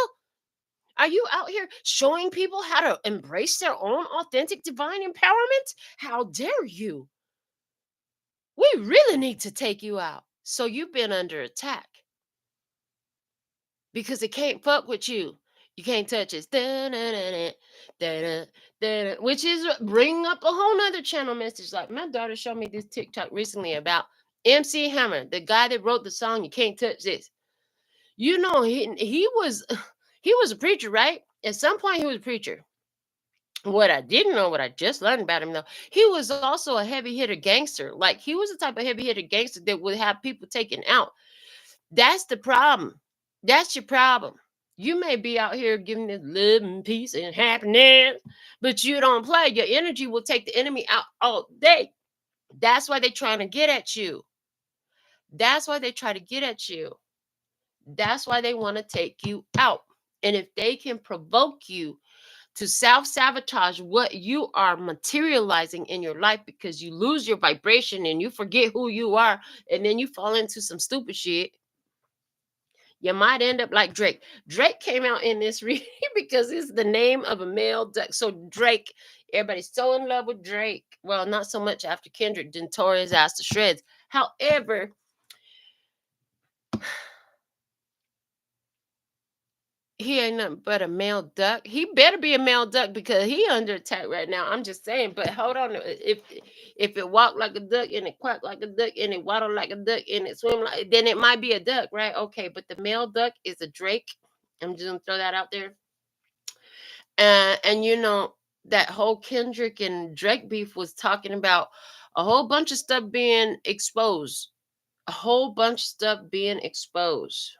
Are you out here showing people how to embrace their own authentic divine empowerment? How dare you? We really need to take you out. So you've been under attack because it can't fuck with you. You can't touch it. Da-da-da-da, da-da, da-da, which is bringing up a whole nother channel message. Like my daughter showed me this TikTok recently about MC Hammer, the guy that wrote the song "You Can't Touch This." You know, he was he was a preacher, right? At some point, he was a preacher. What I didn't know, what I just learned about him though, he was also a heavy hitter gangster. Like he was the type of heavy hitter gangster that would have people taken out. That's the problem. That's your problem. You may be out here giving this love and peace and happiness, but you don't play. Your energy will take the enemy out all day. That's why they're trying to get at you. That's why they try to get at you. That's why they want to take you out. And if they can provoke you to self sabotage what you are materializing in your life, because you lose your vibration and you forget who you are, and then you fall into some stupid shit, you might end up like Drake. Drake came out in this reading because it's the name of a male duck. So Drake, everybody's so in love with Drake. Well, not so much after Kendrick done tore his ass to shreds. However, he ain't nothing but a male duck. He better be a male duck because he under attack right now. I'm just saying. But hold on, if it walk like a duck and it quack like a duck and it waddle like a duck and it swim like, then it might be a duck, right? Okay, but the male duck is a drake. I'm just gonna throw that out there. And you know that whole Kendrick and Drake beef was talking about a whole bunch of stuff being exposed. A whole bunch of stuff being exposed.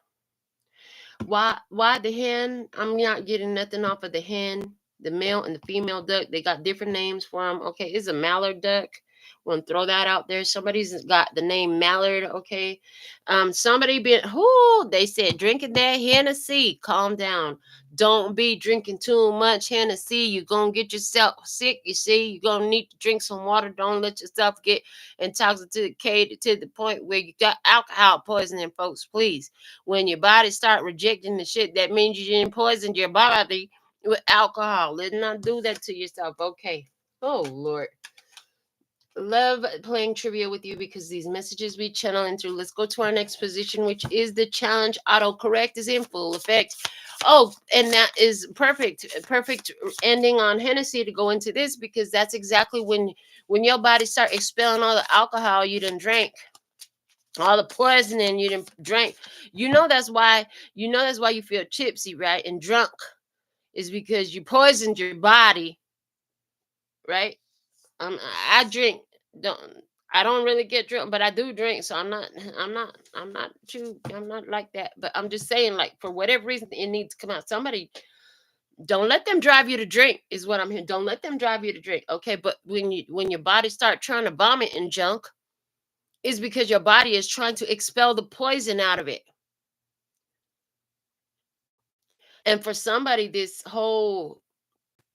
Why the hen? I'm not getting nothing off of the hen. The male and the female duck, they got different names for them. Okay, it's a mallard duck. Want to throw that out there. Somebody's got the name Mallard. Okay, somebody been who they said drinking that Hennessy. Calm down. Don't be drinking too much Hennessy. You're gonna get yourself sick. You see, you're gonna need to drink some water. Don't let yourself get intoxicated to the point where you got alcohol poisoning, folks. Please, when your body start rejecting the shit, that means you didn't poison your body with alcohol. Let's not do that to yourself. Okay. Oh Lord. Love playing trivia with you because these messages we channeling through. Let's go to our next position, which is the challenge. Autocorrect is in full effect. Oh, and that is perfect. Perfect ending on Hennessy to go into this, because that's exactly when your body start expelling all the alcohol you done drank, all the poisoning you done drank. You know that's why you feel tipsy, right? And drunk is because you poisoned your body, right? I drink. Don't I don't really get drunk, but I do drink. So I'm not like that. But I'm just saying, like, for whatever reason, it needs to come out. Somebody, Don't let them drive you to drink is what I'm hearing. Don't let them drive you to drink. Okay. But when your body start trying to vomit and junk, is because your body is trying to expel the poison out of it. And for somebody, this whole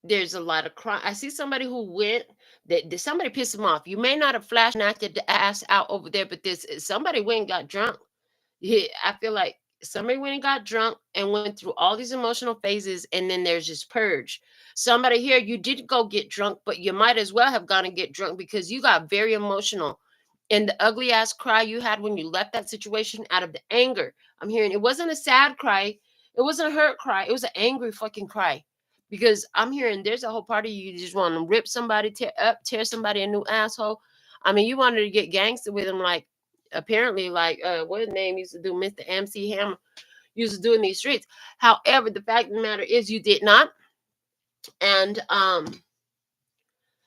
there's a lot of crime. I see somebody who went that somebody pissed them off. You may not have flashed and acted the ass out over there, but this somebody went and got drunk. Yeah, I feel like somebody went and got drunk and went through all these emotional phases, and then there's this purge. Somebody here, you did go get drunk, but you might as well have gone and get drunk because you got very emotional. And the ugly ass cry you had when you left that situation out of the anger. I'm hearing it wasn't a sad cry, it wasn't a hurt cry, it was an angry fucking cry. Because I'm hearing there's a whole part of you just want to rip somebody, tear somebody a new asshole. I mean, you wanted to get gangster with them, like apparently, like what his name used to do, Mr. MC Hammer used to do in these streets. However, the fact of the matter is you did not. And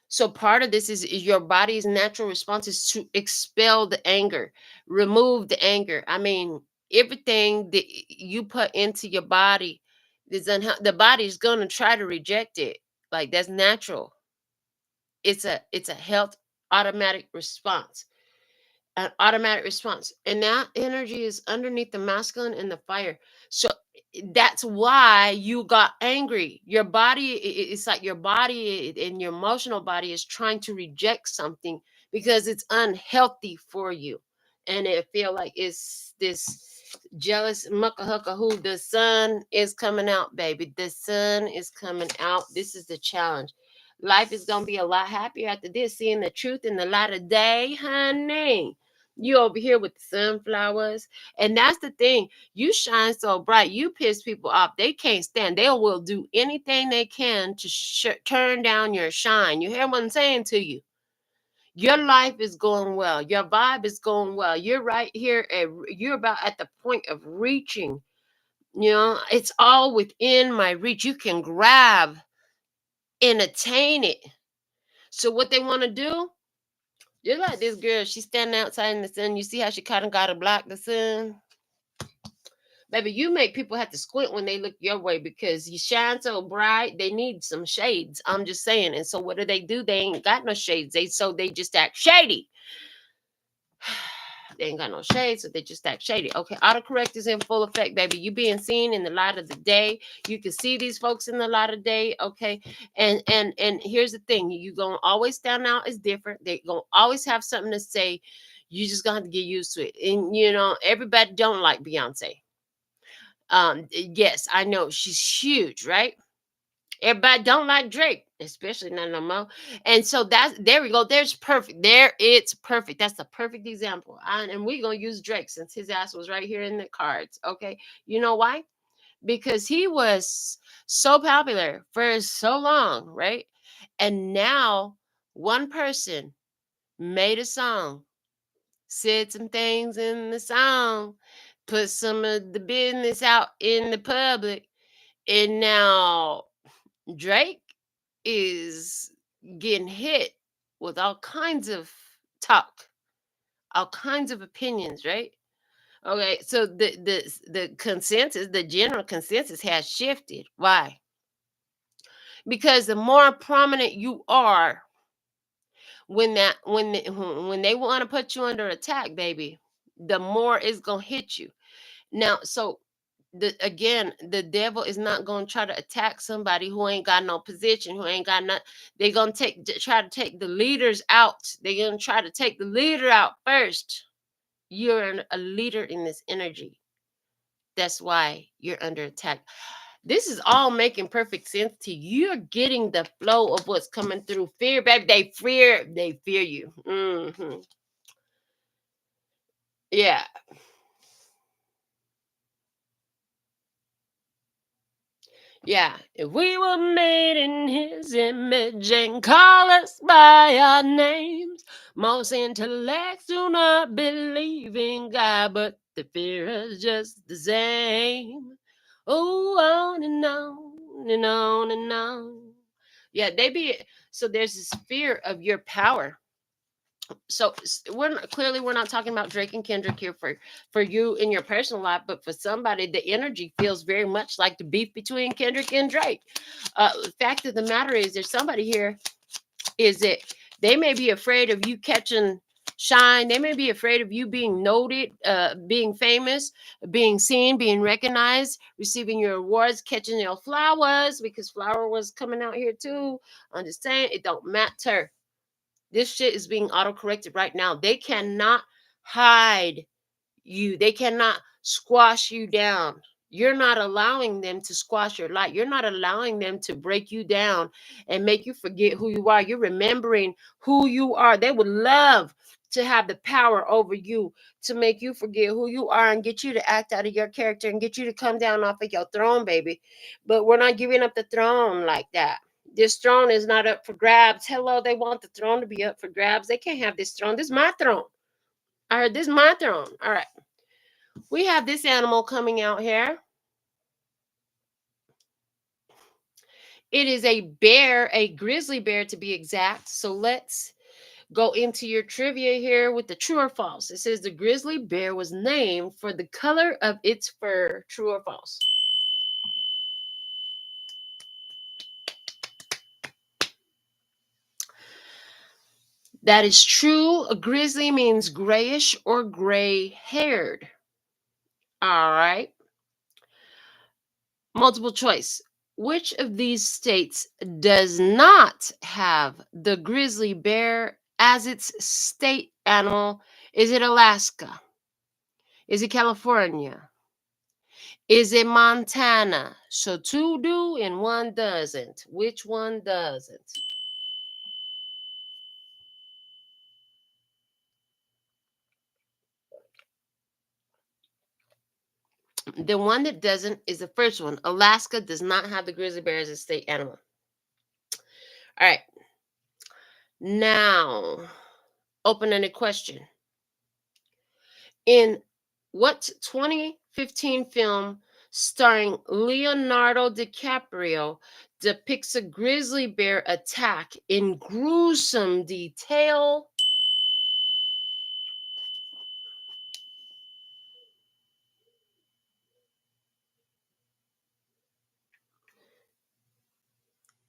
so part of this is your body's natural response is to expel the anger, remove the anger. I mean, everything that you put into your body is the body is going to try to reject it. Like that's natural. It's a health automatic response, an automatic response. And that energy is underneath the masculine and the fire. So that's why you got angry. Your body, it's like your body and your emotional body is trying to reject something because it's unhealthy for you. And it feel like it's this jealous mucka hucka who the sun is coming out, baby. The sun is coming out. This is the challenge. Life is gonna be a lot happier after this, seeing the truth in the light of day, honey. You over here with the sunflowers. And that's the thing. You shine so bright. You piss people off. They can't stand. They will do anything they can to turn down your shine. You hear what I'm saying to you? Your life is going well. Your vibe is going well. You're right here. You're about at the point of reaching. It's all within my reach. You can grab and attain it. So what they want to do, just like this girl, she's standing outside in the sun. You see how she kind of got to block the sun? Baby, you make people have to squint when they look your way because you shine so bright. They need some shades. I'm just saying. And so what do? They ain't got no shades. They just act shady. They ain't got no shades, so they just act shady. Okay, autocorrect is in full effect, baby. You being seen in the light of the day. You can see these folks in the light of day. Okay, and here's the thing: you gonna always stand out as different. They gonna always have something to say. You just gonna have to get used to it. And everybody don't like Beyonce. Yes, I know she's huge, right? Everybody don't like Drake, especially not no more. And so there we go. There's perfect. There it's perfect. That's the perfect example. And we're gonna use Drake since his ass was right here in the cards. Okay. You know why? Because he was so popular for so long, right? And now one person made a song, said some things in the song, put some of the business out in the public, and now Drake is getting hit with all kinds of talk, all kinds of opinions, right? Okay, so the consensus, the general consensus has shifted. Why? Because the more prominent you are, when they want to put you under attack, baby, the more it's gonna hit you. Now, so the devil is not going to try to attack somebody who ain't got no position, who ain't got not. They're going to try to take the leaders out. They're going to try to take the leader out first. You're a leader in this energy. That's why you're under attack. This is all making perfect sense to you. You're getting the flow of what's coming through. Fear, baby. They fear you. Yeah. Yeah, if we were made in his image and call us by our names, most intellects do not believe in God, but they fear us just the same. Oh, on and on and on and on. Yeah, they be so there's this fear of your power. So we're not talking about Drake and Kendrick here for you in your personal life, but for somebody, the energy feels very much like the beef between Kendrick and Drake. The fact of the matter is, there's somebody here is that they may be afraid of you catching shine. They may be afraid of you being noted, being famous, being seen, being recognized, receiving your awards, catching your flowers, because flower was coming out here too. Understand? It don't matter. This shit is being auto-corrected right now. They cannot hide you. They cannot squash you down. You're not allowing them to squash your light. You're not allowing them to break you down and make you forget who you are. You're remembering who you are. They would love to have the power over you to make you forget who you are and get you to act out of your character and get you to come down off of your throne, baby. But we're not giving up the throne like that. This throne is not up for grabs. Hello, they want the throne to be up for grabs. They can't have this throne. This is my throne. I heard this is my throne. All right. We have this animal coming out here. It is a bear, a grizzly bear to be exact. So let's go into your trivia here with the true or false. It says the grizzly bear was named for the color of its fur. True or false? That is true. A grizzly means grayish or gray haired. All right. Multiple choice. Which of these states does not have the grizzly bear as its state animal? Is it Alaska? Is it California? Is it Montana? So two do and one doesn't. Which one doesn't? The one that doesn't is the first one. Alaska does not have the grizzly bear as a state animal. All right. Now, open-ended question. In what 2015 film starring Leonardo DiCaprio depicts a grizzly bear attack in gruesome detail?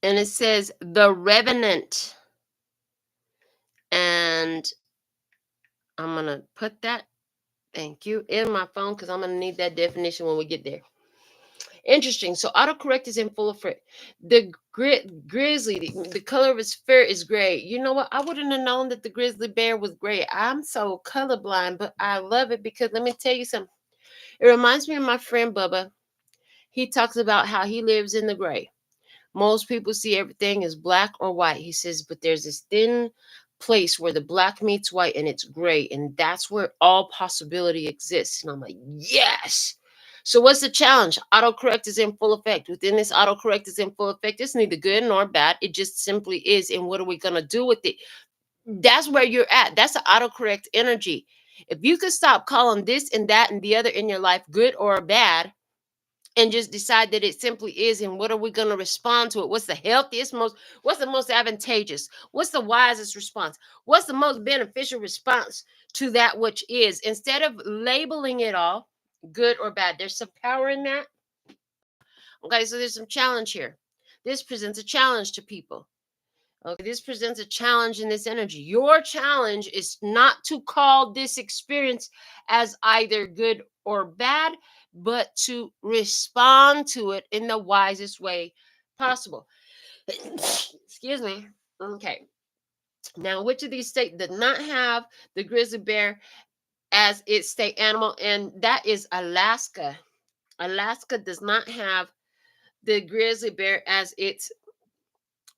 And it says The Revenant. And I'm going to put that, thank you, in my phone because I'm going to need that definition when we get there. Interesting. So autocorrect is in full effect. The grizzly, the color of his fur is gray. You know what? I wouldn't have known that the grizzly bear was gray. I'm so colorblind, but I love it because let me tell you something. It reminds me of my friend Bubba. He talks about how he lives in the gray. Most people see everything as black or white. He says, but there's this thin place where the black meets white and it's gray. And that's where all possibility exists. And I'm like, yes. So what's the challenge? Autocorrect is in full effect. Within this autocorrect is in full effect. It's neither good nor bad. It just simply is. And what are we going to do with it? That's where you're at. That's the autocorrect energy. If you could stop calling this and that and the other in your life good or bad, and just decide that it simply is, and what are we going to respond to it? What's the healthiest, what's the most advantageous, what's the wisest response, what's the most beneficial response to that which is, instead of labeling it all good or bad? There's some power in that. Okay, so there's some challenge here. This presents a challenge to people. Okay, this presents a challenge in this energy. Your challenge is not to call this experience as either good or bad, but to respond to it in the wisest way possible. Excuse me. Okay. Now, which of these states did not have the grizzly bear as its state animal? And that is Alaska. Alaska does not have the grizzly bear as its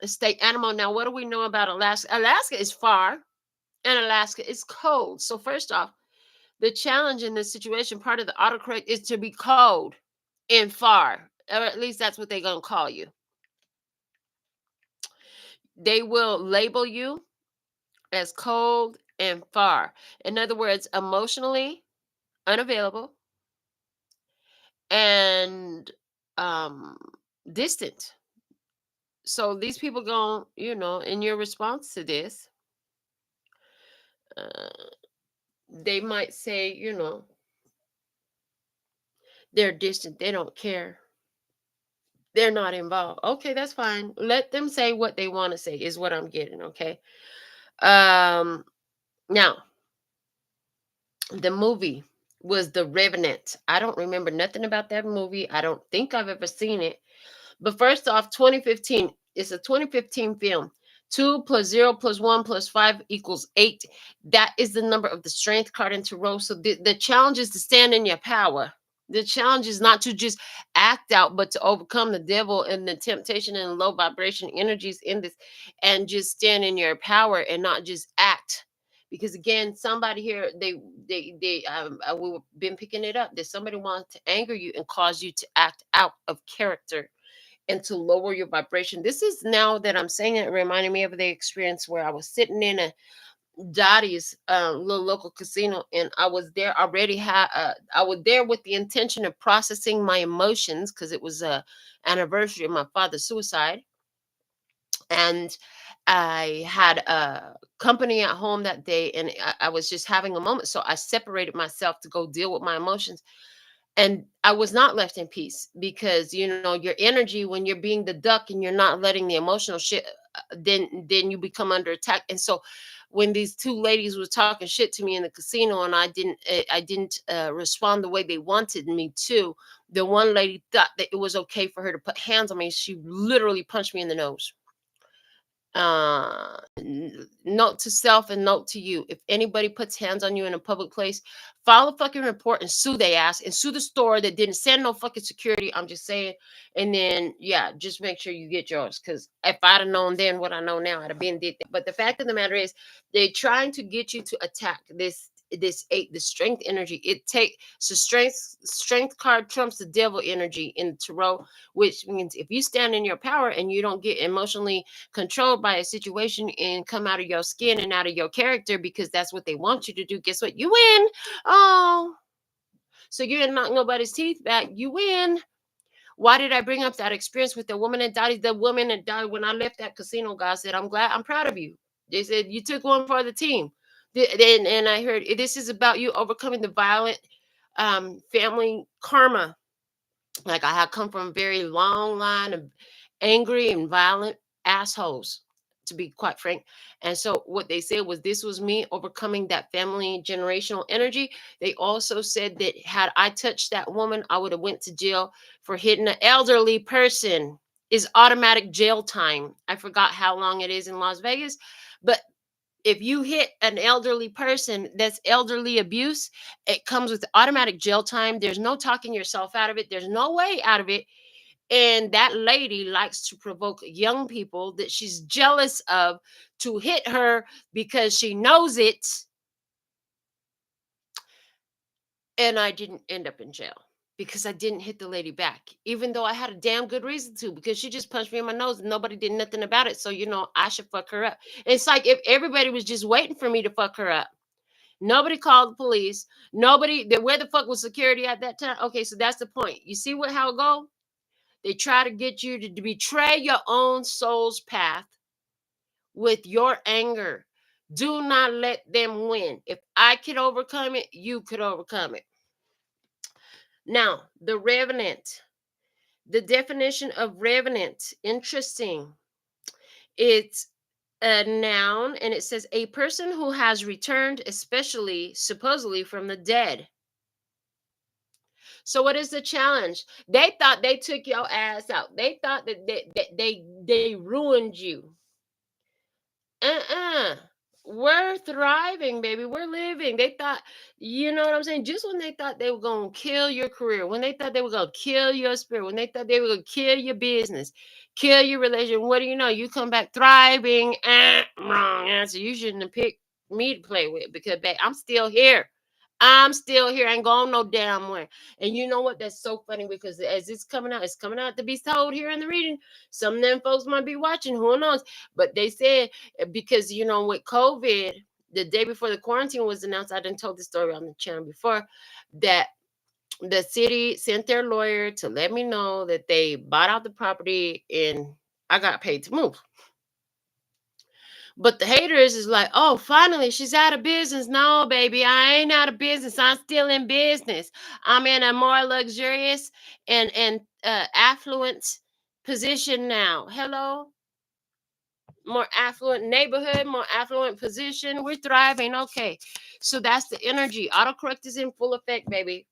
state animal. Now, what do we know about Alaska? Alaska is far and Alaska is cold. So, first off, the challenge in this situation, part of the autocorrect, is to be cold and far, or at least that's what they're going to call you. They will label you as cold and far. In other words, emotionally unavailable and um, distant. So these people going, in your response to this, Uh, they might say, they're distant, they don't care, they're not involved. Okay, that's fine. Let them say what they want to say, is what I'm getting. Okay. Um, Now, the movie was The Revenant. I don't remember nothing about that movie. I don't think I've ever seen it. But first off, 2015. It's a 2015 film. 2 plus 0 plus 1 plus 5 equals 8. That is the number of the strength card in tarot. So the challenge is to stand in your power. The challenge is not to just act out, but to overcome the devil and the temptation and low vibration energies in this, and just stand in your power and not just act. Because again, somebody here, we've been picking it up, that somebody wants to anger you and cause you to act out of character and to lower your vibration. This is, now that I'm saying it, reminding me of the experience where I was sitting in a Dottie's little local casino, and I was there already. I was there with the intention of processing my emotions because it was a anniversary of my father's suicide, and I had a company at home that day, and I was just having a moment. So I separated myself to go deal with my emotions, and I was not left in peace because your energy, when you're being the duck and you're not letting the emotional shit, then you become under attack. And so when these two ladies were talking shit to me in the casino, and I didn't respond the way they wanted me to, the one lady thought that it was okay for her to put hands on me. She literally punched me in the nose. Note to self and note to you: if anybody puts hands on you in a public place, file a fucking report and sue they ass, and sue the store that didn't send no fucking security. I'm just saying. And then, yeah, just make sure you get yours, because if I'd have known then what I know now, I'd have been did that. But the fact of the matter is, they're trying to get you to attack this eight, the strength energy. It take so strength card trumps the devil energy in tarot, which means if you stand in your power and you don't get emotionally controlled by a situation and come out of your skin and out of your character, because that's what they want you to do, guess what? You win. Oh, so you didn't knock nobody's teeth back. You win. Why did I bring up that experience with the woman that died? The woman that died when I left that casino, God said, I'm proud of you. They said, you took one for the team. And I heard, this is about you overcoming the violent family karma. Like, I have come from a very long line of angry and violent assholes, to be quite frank. And so what they said was, this was me overcoming that family generational energy. They also said that had I touched that woman, I would have went to jail for hitting an elderly person. Is automatic jail time. I forgot how long it is in Las Vegas, but if you hit an elderly person, that's elderly abuse. It comes with automatic jail time. There's no talking yourself out of it. There's no way out of it. And that lady likes to provoke young people that she's jealous of to hit her because she knows it. And I didn't end up in jail because I didn't hit the lady back, even though I had a damn good reason to, because she just punched me in my nose and nobody did nothing about it. So, I should fuck her up. It's like if everybody was just waiting for me to fuck her up. Nobody called the police. Where the fuck was security at that time? Okay, so that's the point. You see how it go? They try to get you to betray your own soul's path with your anger. Do not let them win. If I could overcome it, you could overcome it. Now, the revenant. The definition of revenant, interesting. It's a noun, and it says a person who has returned, especially supposedly from the dead. So what is the challenge? They thought they took your ass out. They thought that they ruined you. Uh-uh. We're thriving, baby. We're living. They thought, you know what I'm saying? Just when they thought they were going to kill your career, when they thought they were going to kill your spirit, when they thought they were going to kill your business, kill your religion, what do you know? You come back thriving. Wrong answer. You shouldn't have picked me to play with, because, babe, I'm still here. I'm still here. I ain't going no damn where. And you know what? That's so funny, because as it's coming out to be told here in the reading. Some of them folks might be watching. Who knows? But they said, because with COVID, the day before the quarantine was announced, I done told the story on the channel before, that the city sent their lawyer to let me know that they bought out the property and I got paid to move. But the haters is like, oh, finally she's out of business. No, baby, I ain't out of business. I'm still in business. I'm in a more luxurious and affluent position now. Hello, more affluent neighborhood, more affluent position. We're thriving. Okay, so that's the energy. Autocorrect is in full effect, baby.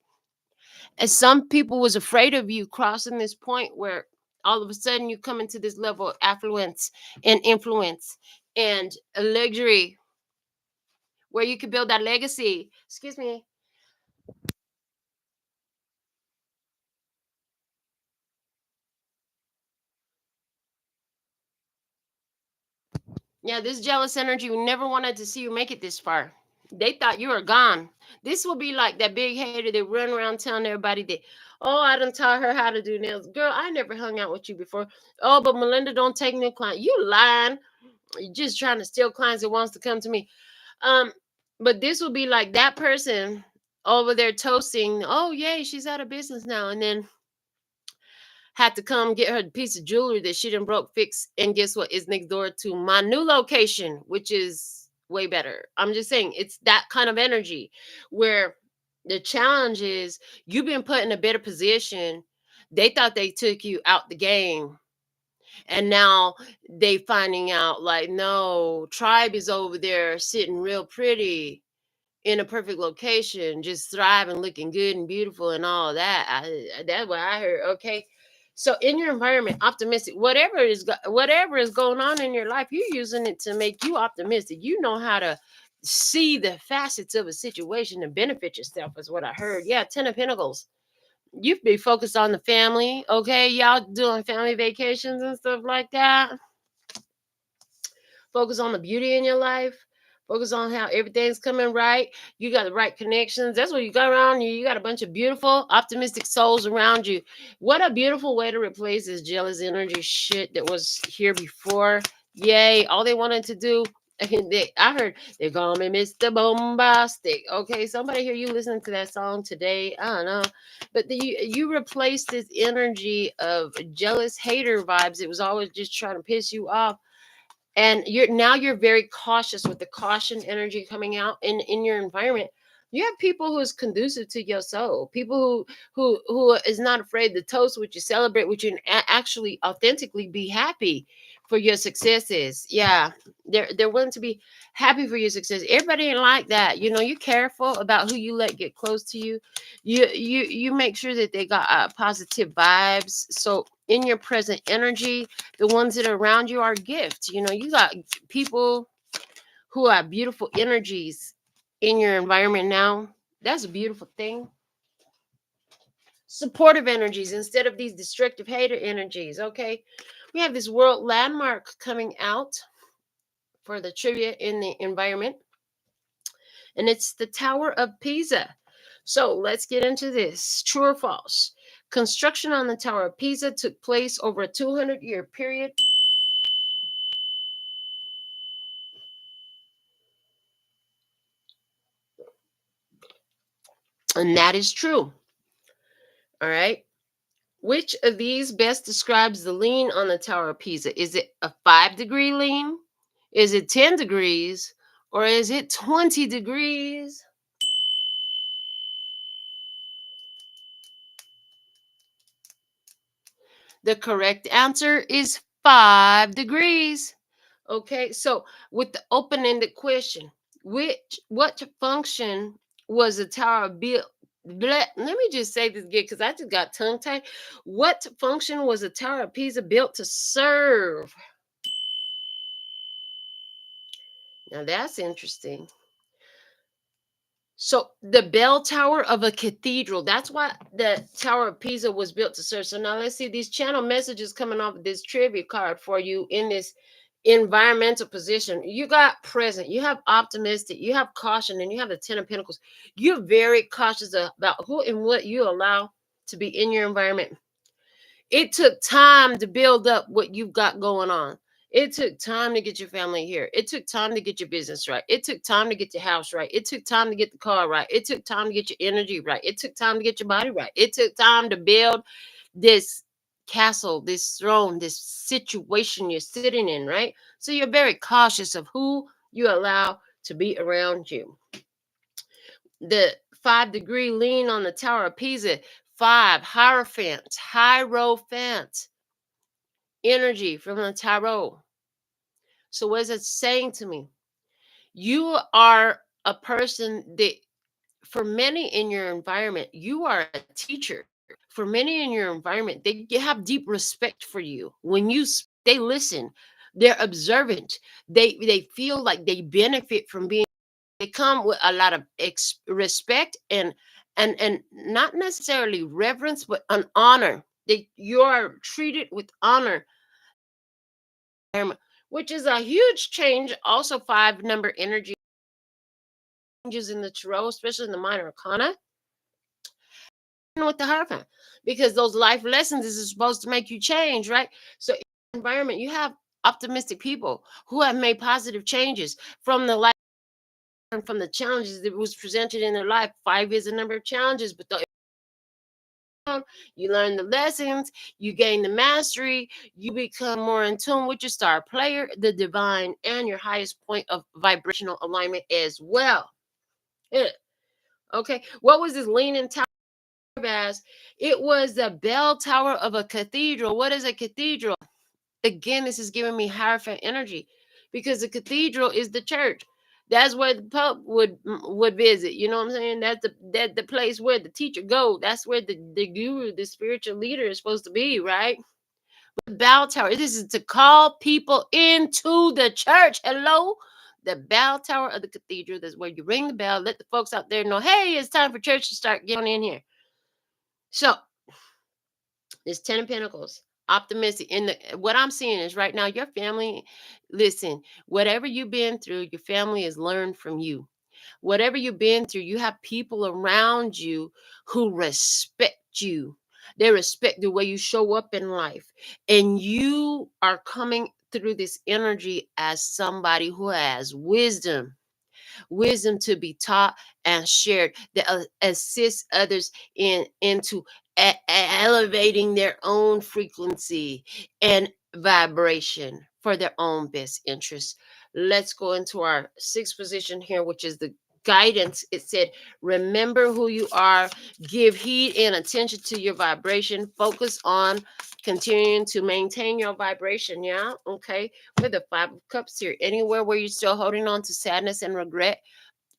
And some people was afraid of you crossing this point where all of a sudden you come into this level of affluence and influence and a luxury where you can build that legacy. Excuse me. Yeah, this jealous energy we never wanted to see you make it this far. They thought you were gone. This will be like that big hater that run around telling everybody that, oh, I done taught her how to do nails. Girl, I never hung out with you before. Oh, but Melinda don't take new clients. You lying. You're just trying to steal clients that wants to come to me. Um, but this will be like that person over there toasting, oh yay, she's out of business now. And then had to come get her piece of jewelry that she done broke fix. And guess what? Is next door to my new location, which is way better. I'm just saying it's that kind of energy where the challenge is you've been put in a better position. They thought they took you out the game. And now they finding out like, no, tribe is over there sitting real pretty in a perfect location, just thriving, looking good and beautiful and all that. That's what I heard. Okay. So in your environment, optimistic, whatever is going on in your life, you're using it to make you optimistic. You know how to see the facets of a situation and benefit yourself is what I heard. Yeah, 10 of Pentacles. You be focused on the family, okay? Y'all doing family vacations and stuff like that. Focus on the beauty in your life. Focus on how everything's coming right. You got the right connections. That's what you got around you. You got a bunch of beautiful, optimistic souls around you. What a beautiful way to replace this jealous energy shit that was here before. Yay. All they wanted to do. I heard they call me Mr. Bombastic. Okay, somebody hear you listening to that song today. I don't know. But you replaced this energy of jealous hater vibes. It was always just trying to piss you off, and you're very cautious with the caution energy coming out in your environment. You have people who is conducive to your soul, people who is not afraid to toast with you, celebrate with you, and actually authentically be happy for your successes. Yeah, they're willing to be happy for your success. Everybody ain't like that. You're careful about who you let get close to you. You make sure that they got positive vibes. So in your present energy, the ones that are around you are gifts. You got people who are beautiful energies in your environment now. That's a beautiful thing. Supportive energies instead of these destructive hater energies. Okay, we have this world landmark coming out for the trivia in the environment, and it's the Tower of Pisa. So let's get into this. True or false? Construction on the Tower of Pisa took place over a 200-year period. And that is true. All right. Which of these best describes the lean on the Tower of Pisa? Is it a 5-degree lean? Is it 10 degrees? Or is it 20 degrees? The correct answer is 5 degrees. Okay, so with the open-ended question, what function was the tower built? Let me just say this again because I just got tongue tied. What function was the Tower of Pisa built to serve? Now that's interesting. So the bell tower of a cathedral. That's why the Tower of Pisa was built to serve. So now let's see these channel messages coming off of this trivia card for you in this environmental position. You got present, you have optimistic, you have caution, and you have the 10 of Pentacles. You're very cautious about who and what you allow to be in your environment. It took time to build up what you've got going on. It took time to get your family here. It took time to get your business right. It took time to get your house right. It took time to get the car right. It took time to get your energy right. It took time to get your body right. It took time to build this castle, this throne, this situation you're sitting in, right? So you're very cautious of who you allow to be around you. The 5-degree lean on the Tower of Pisa. 5, Hierophant energy from the tarot. So what is it saying to me? You are a person that, for many in your environment, you are a teacher. For many in your environment, they have deep respect for you. When they listen, they're observant. They feel like they benefit from being. They come with a lot of respect and not necessarily reverence, but an honor. You are treated with honor, which is a huge change. Also, 5 number energy changes in the tarot, especially in the minor arcana, and with the Hierophant, because those life lessons is supposed to make you change, right? So, in the environment, you have optimistic people who have made positive changes from the life and from the challenges that was presented in their life. 5 is a number of challenges, but you learn the lessons, you gain the mastery, you become more in tune with your star player, the divine, and your highest point of vibrational alignment as well. Yeah. Okay, what was this leaning tower as? It was the bell tower of a cathedral. What is a cathedral? Again, this is giving me Hierophant energy, because the cathedral is the church. That's where the Pope would visit. You know what I'm saying? That's the place where the teacher go. That's where the guru, the spiritual leader, is supposed to be, right? The bell tower. This is to call people into the church. Hello? The bell tower of the cathedral. That's where you ring the bell, let the folks out there know, hey, it's time for church to start. Get on in here. So there's 10 of Pentacles. Optimistic. In the what I'm seeing is right now, your family, listen, whatever you've been through, your family has learned from you. Whatever you've been through, you have people around you who respect you. They respect the way you show up in life. And you are coming through this energy as somebody who has wisdom to be taught and shared that assists others into elevating their own frequency and vibration for their own best interest. Let's go into our 6th position here, which is the guidance. It said, remember who you are, give heed and attention to your vibration, focus on continuing to maintain your vibration. Yeah, okay. With the 5 of Cups here, anywhere where you're still holding on to sadness and regret,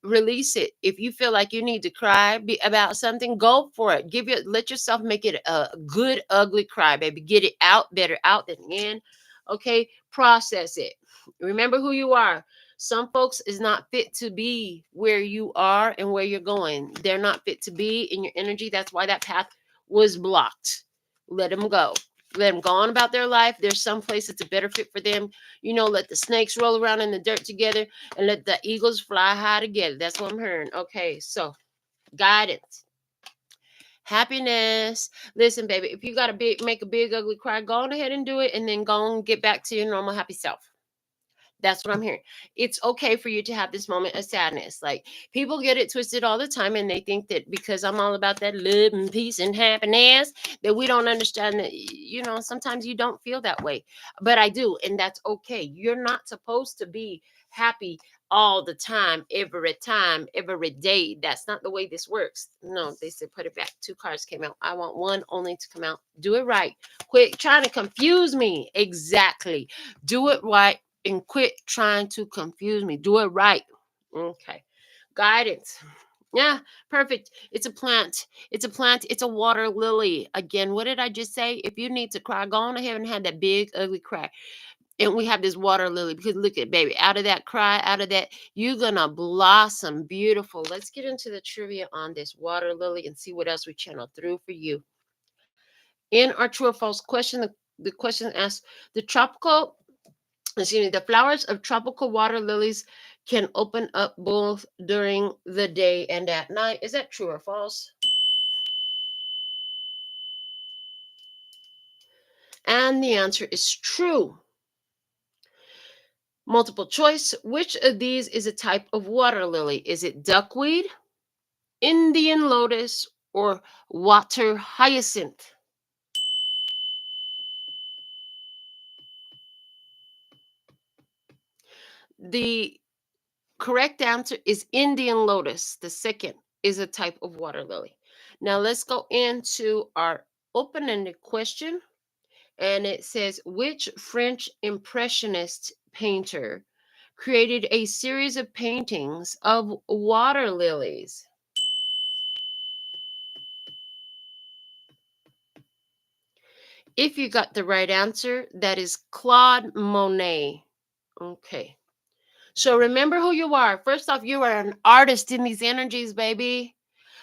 release it. If you feel like you need to cry about something, go for it. Let yourself make it a good ugly cry, baby. Get it out, better out than in. Okay, process it. Remember who you are. Some folks is not fit to be where you are and where you're going. They're not fit to be in your energy. That's why that path was blocked. Let them go. Let them go on about their life. There's some place that's a better fit for them. Let the snakes roll around in the dirt together and let the eagles fly high together. That's what I'm hearing. Okay, so guidance, happiness. Listen, baby, if you gotta make a big ugly cry, go on ahead and do it, and then go and get back to your normal happy self. That's what I'm hearing. It's okay for you to have this moment of sadness. Like, people get it twisted all the time, and they think that because I'm all about that love and peace and happiness, that we don't understand that, sometimes you don't feel that way. But I do, and that's okay. You're not supposed to be happy all the time, every day. That's not the way this works. No, they said put it back. 2 cards came out. I want one only to come out. Do it right. Quit trying to confuse me. Exactly. Do it right and quit trying to confuse me. Do it right. Okay. Guidance. Yeah, perfect. It's a plant. It's a plant. It's a water lily. Again, what did I just say? If you need to cry, go on ahead and have that big, ugly cry. And we have this water lily, because look at, baby, out of that cry, out of that, you're going to blossom beautiful. Let's get into the trivia on this water lily and see what else we channel through for you. In our true or false question, the question asks, the flowers of tropical water lilies can open up both during the day and at night. Is that true or false? And the answer is true. Multiple choice. Which of these is a type of water lily? Is it duckweed, Indian lotus, or water hyacinth? The correct answer is Indian lotus. The second is a type of water lily. Now let's go into our open-ended question. And it says, which French Impressionist painter created a series of paintings of water lilies? If you got the right answer, that is Claude Monet. Okay. So remember who you are. First off, you are an artist in these energies, baby.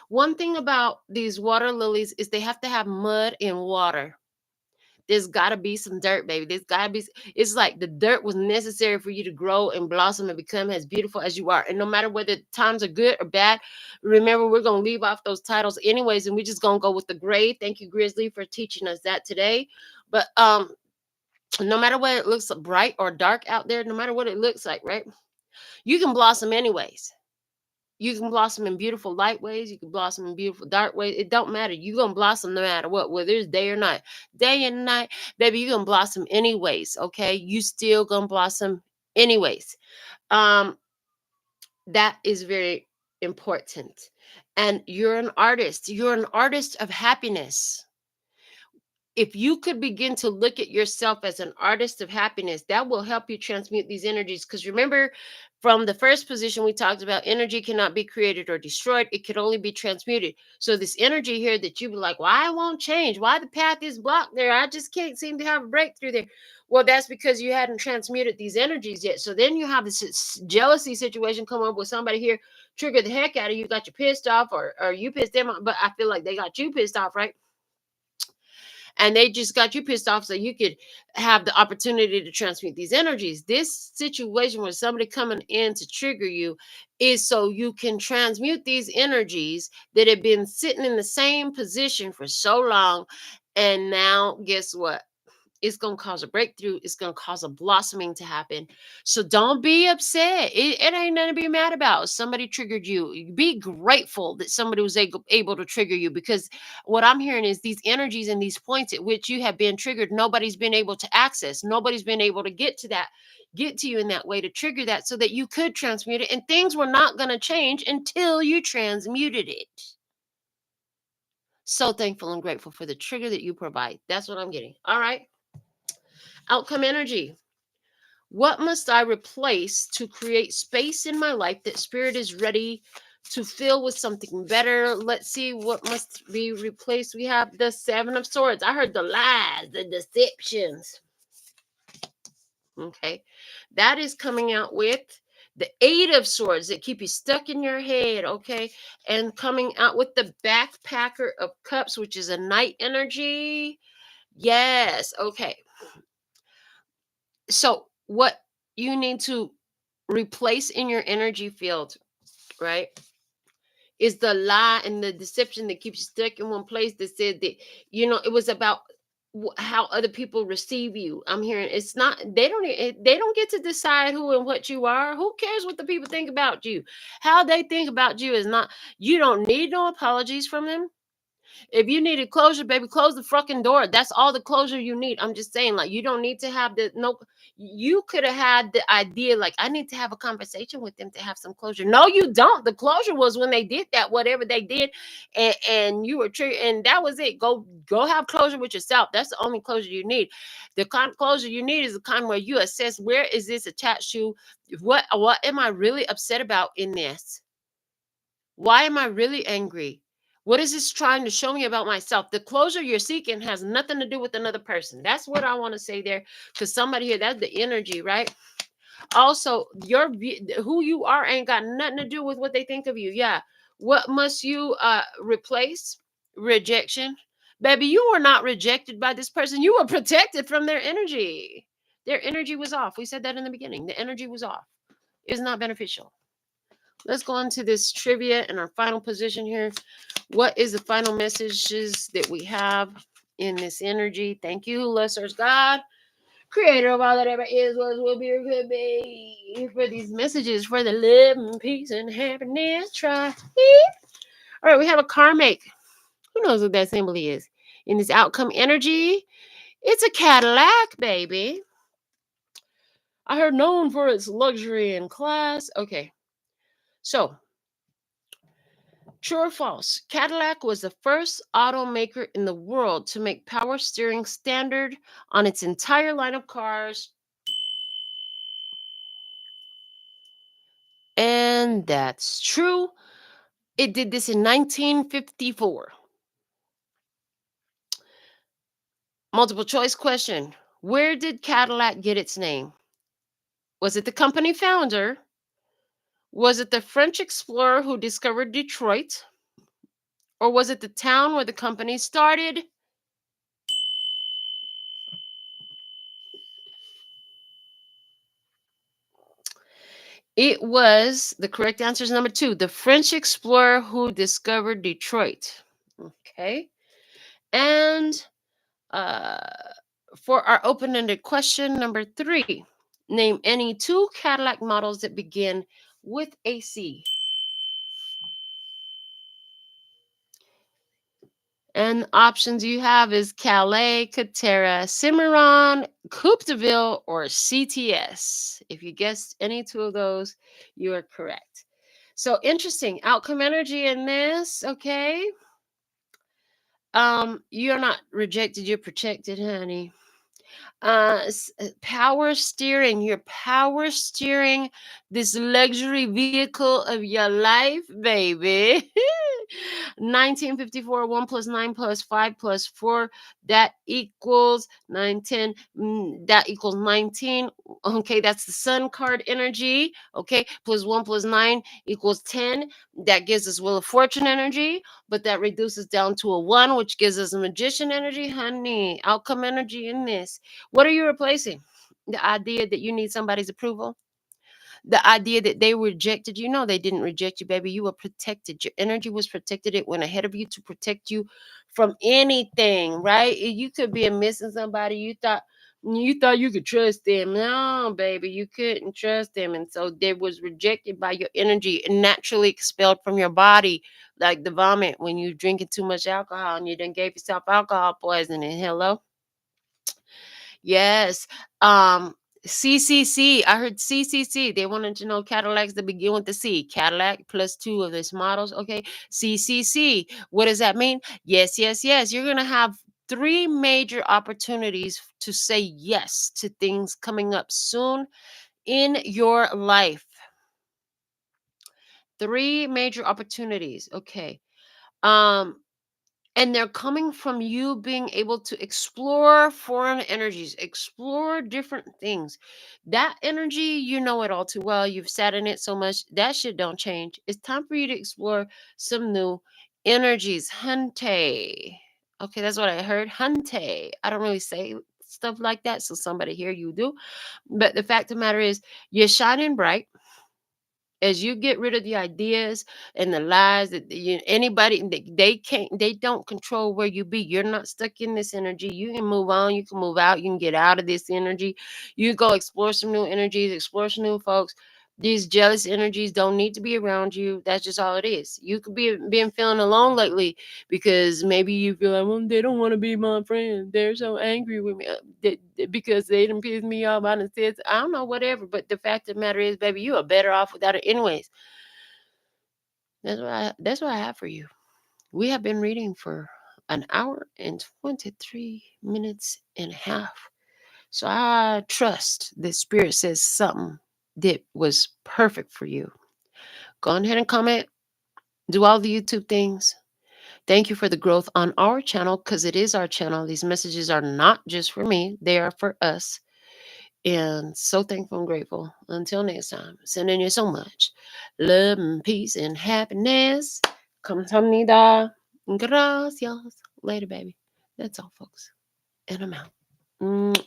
One thing about these water lilies is they have to have mud and water. There's got to be some dirt, baby. There's got to be. It's like the dirt was necessary for you to grow and blossom and become as beautiful as you are. And no matter whether times are good or bad, remember, we're going to leave off those titles anyways, and we're just going to go with the gray. Thank you, Grizzly, for teaching us that today. But no matter what it looks bright or dark out there, no matter what it looks like, right? You can blossom anyways. You can blossom in beautiful light ways. You can blossom in beautiful dark ways. It don't matter. You're going to blossom no matter what, whether it's day or night. Day and night, baby, you're going to blossom anyways, okay? You still going to blossom anyways. That is very important. And you're an artist. You're an artist of happiness. If you could begin to look at yourself as an artist of happiness, that will help you transmute these energies. Because remember, from the first position, we talked about energy cannot be created or destroyed, it can only be transmuted. So, this energy here that you be like, why it won't change? Why the path is blocked there? I just can't seem to have a breakthrough there. Well, that's because you hadn't transmuted these energies yet. So, then you have this jealousy situation come up with somebody here, trigger the heck out of you, got you pissed off, or you pissed them off. But I feel like they got you pissed off, right? And they just got you pissed off so you could have the opportunity to transmute these energies. This situation where somebody coming in to trigger you is so you can transmute these energies that have been sitting in the same position for so long. And now, guess what? It's going to cause a breakthrough. It's going to cause a blossoming to happen. So don't be upset. It ain't nothing to be mad about. Somebody triggered you. Be grateful that somebody was able to trigger you, because what I'm hearing is these energies and these points at which you have been triggered, nobody's been able to access. Nobody's been able to get to that, get to you in that way to trigger that so that you could transmute it. And things were not going to change until you transmuted it. So thankful and grateful for the trigger that you provide. That's what I'm getting. All right. Outcome energy. What must I replace to create space in my life that spirit is ready to fill with something better? Let's see what must be replaced. We have the Seven of Swords. I heard the lies, the deceptions. Okay. That is coming out with the Eight of Swords that keep you stuck in your head. Okay. And coming out with the Backpacker of Cups, which is a night energy. Yes. Okay. So, what you need to replace in your energy field, right, is the lie and the deception that keeps you stuck in one place, that said that, it was about how other people receive you. I'm hearing it's not, they don't get to decide who and what you are. Who cares what the people think about you? How they think about you is not, you don't need no apologies from them. If you needed closure, baby, close the fucking door. That's all the closure you need. I'm just saying, like, you don't need to have the no. You could have had the idea, like, I need to have a conversation with them to have some closure. No, you don't. The closure was when they did that, whatever they did, and you were triggered, and that was it. Go have closure with yourself. That's the only closure you need. The kind of closure you need is the kind where you assess, where is this attached to? What am I really upset about in this? Why am I really angry? What is this trying to show me about myself? The closure you're seeking has nothing to do with another person. That's what I want to say there. Because somebody here, that's the energy, right? Also, who you are ain't got nothing to do with what they think of you. Yeah. What must you replace? Rejection. Baby, you were not rejected by this person. You were protected from their energy. Their energy was off. We said that in the beginning. The energy was off. It's not beneficial. Let's go into this trivia and our final position here. What is the final messages that we have in this energy? Thank you, Lesser's God, creator of all that ever is, was, will be, or could be, for these messages for the love and peace and happiness. Try. All right, we have a karmic. Who knows what that symbol is? In this outcome energy, it's a Cadillac, baby. I heard known for its luxury and class. Okay, so true or false? Cadillac was the first automaker in the world to make power steering standard on its entire line of cars. And that's true. It did this in 1954. Multiple choice question. Where did Cadillac get its name? Was it the company founder? Was it the French explorer who discovered Detroit? Or was it the town where the company started? It was, the correct answer is number two, the French explorer who discovered Detroit. Okay. And uh, for our open ended question number three, name any two Cadillac models that begin with a C. And options you have is Calais, Catera, Cimarron, Coupe de Ville, or CTS. If you guessed any two of those, you are correct. So interesting outcome energy in this. Okay. You're not rejected, you're protected, honey. Power steering, you're power steering this luxury vehicle of your life, baby. 1954, 1 plus 9 plus 5 plus 4, that equals 9, 10, that equals 19. Okay, that's the sun card energy. Okay, plus 1 plus 9 equals 10. That gives us Wheel of Fortune energy, but that reduces down to a 1, which gives us a magician energy, honey. Outcome energy in this. What are you replacing? The idea that you need somebody's approval? The idea that they rejected you? No, they didn't reject you, baby. You were protected. Your energy was protected. It went ahead of you to protect you from anything, right? You could be missing somebody. You thought you could trust them. No, baby, you couldn't trust them. And so they was rejected by your energy and naturally expelled from your body, like the vomit when you drinking too much alcohol and you done gave yourself alcohol poisoning. Hello? Yes. CCC. I heard CCC. They wanted to know Cadillacs that begin with the C. Cadillac plus two of these models. Okay. CCC. What does that mean? Yes, yes, yes. You're going to have three major opportunities to say yes to things coming up soon in your life. Three major opportunities. Okay. Um, and they're coming from you being able to explore foreign energies, explore different things. That energy, you know it all too well. You've sat in it so much. That shit don't change. It's time for you to explore some new energies. Hunte. Okay, that's what I heard. Hunte. I don't really say stuff like that, so somebody here you do. But the fact of the matter is, you're shining bright as you get rid of the ideas and the lies that anybody they don't control where you be. You're not stuck in this energy. You can move on, you can move out, you can get out of this energy. You go explore some new energies, explore some new folks. These jealous energies don't need to be around you. That's just all it is. You could be been feeling alone lately because maybe you feel like, well, they don't want to be my friend. They're so angry with me because they didn't piss me off. I done said, I don't know, whatever. But the fact of the matter is, baby, you are better off without it anyways. That's what I have for you. We have been reading for an hour and 23 minutes and a half. So I trust that Spirit says something that was perfect for you. Go ahead and comment. Do all the YouTube things. Thank you for the growth on our channel because it is our channel. These messages are not just for me, they are for us. And so thankful and grateful. Until next time, sending you so much love and peace and happiness. Kamsamnida. Gracias. Later, baby. That's all, folks. And I'm out.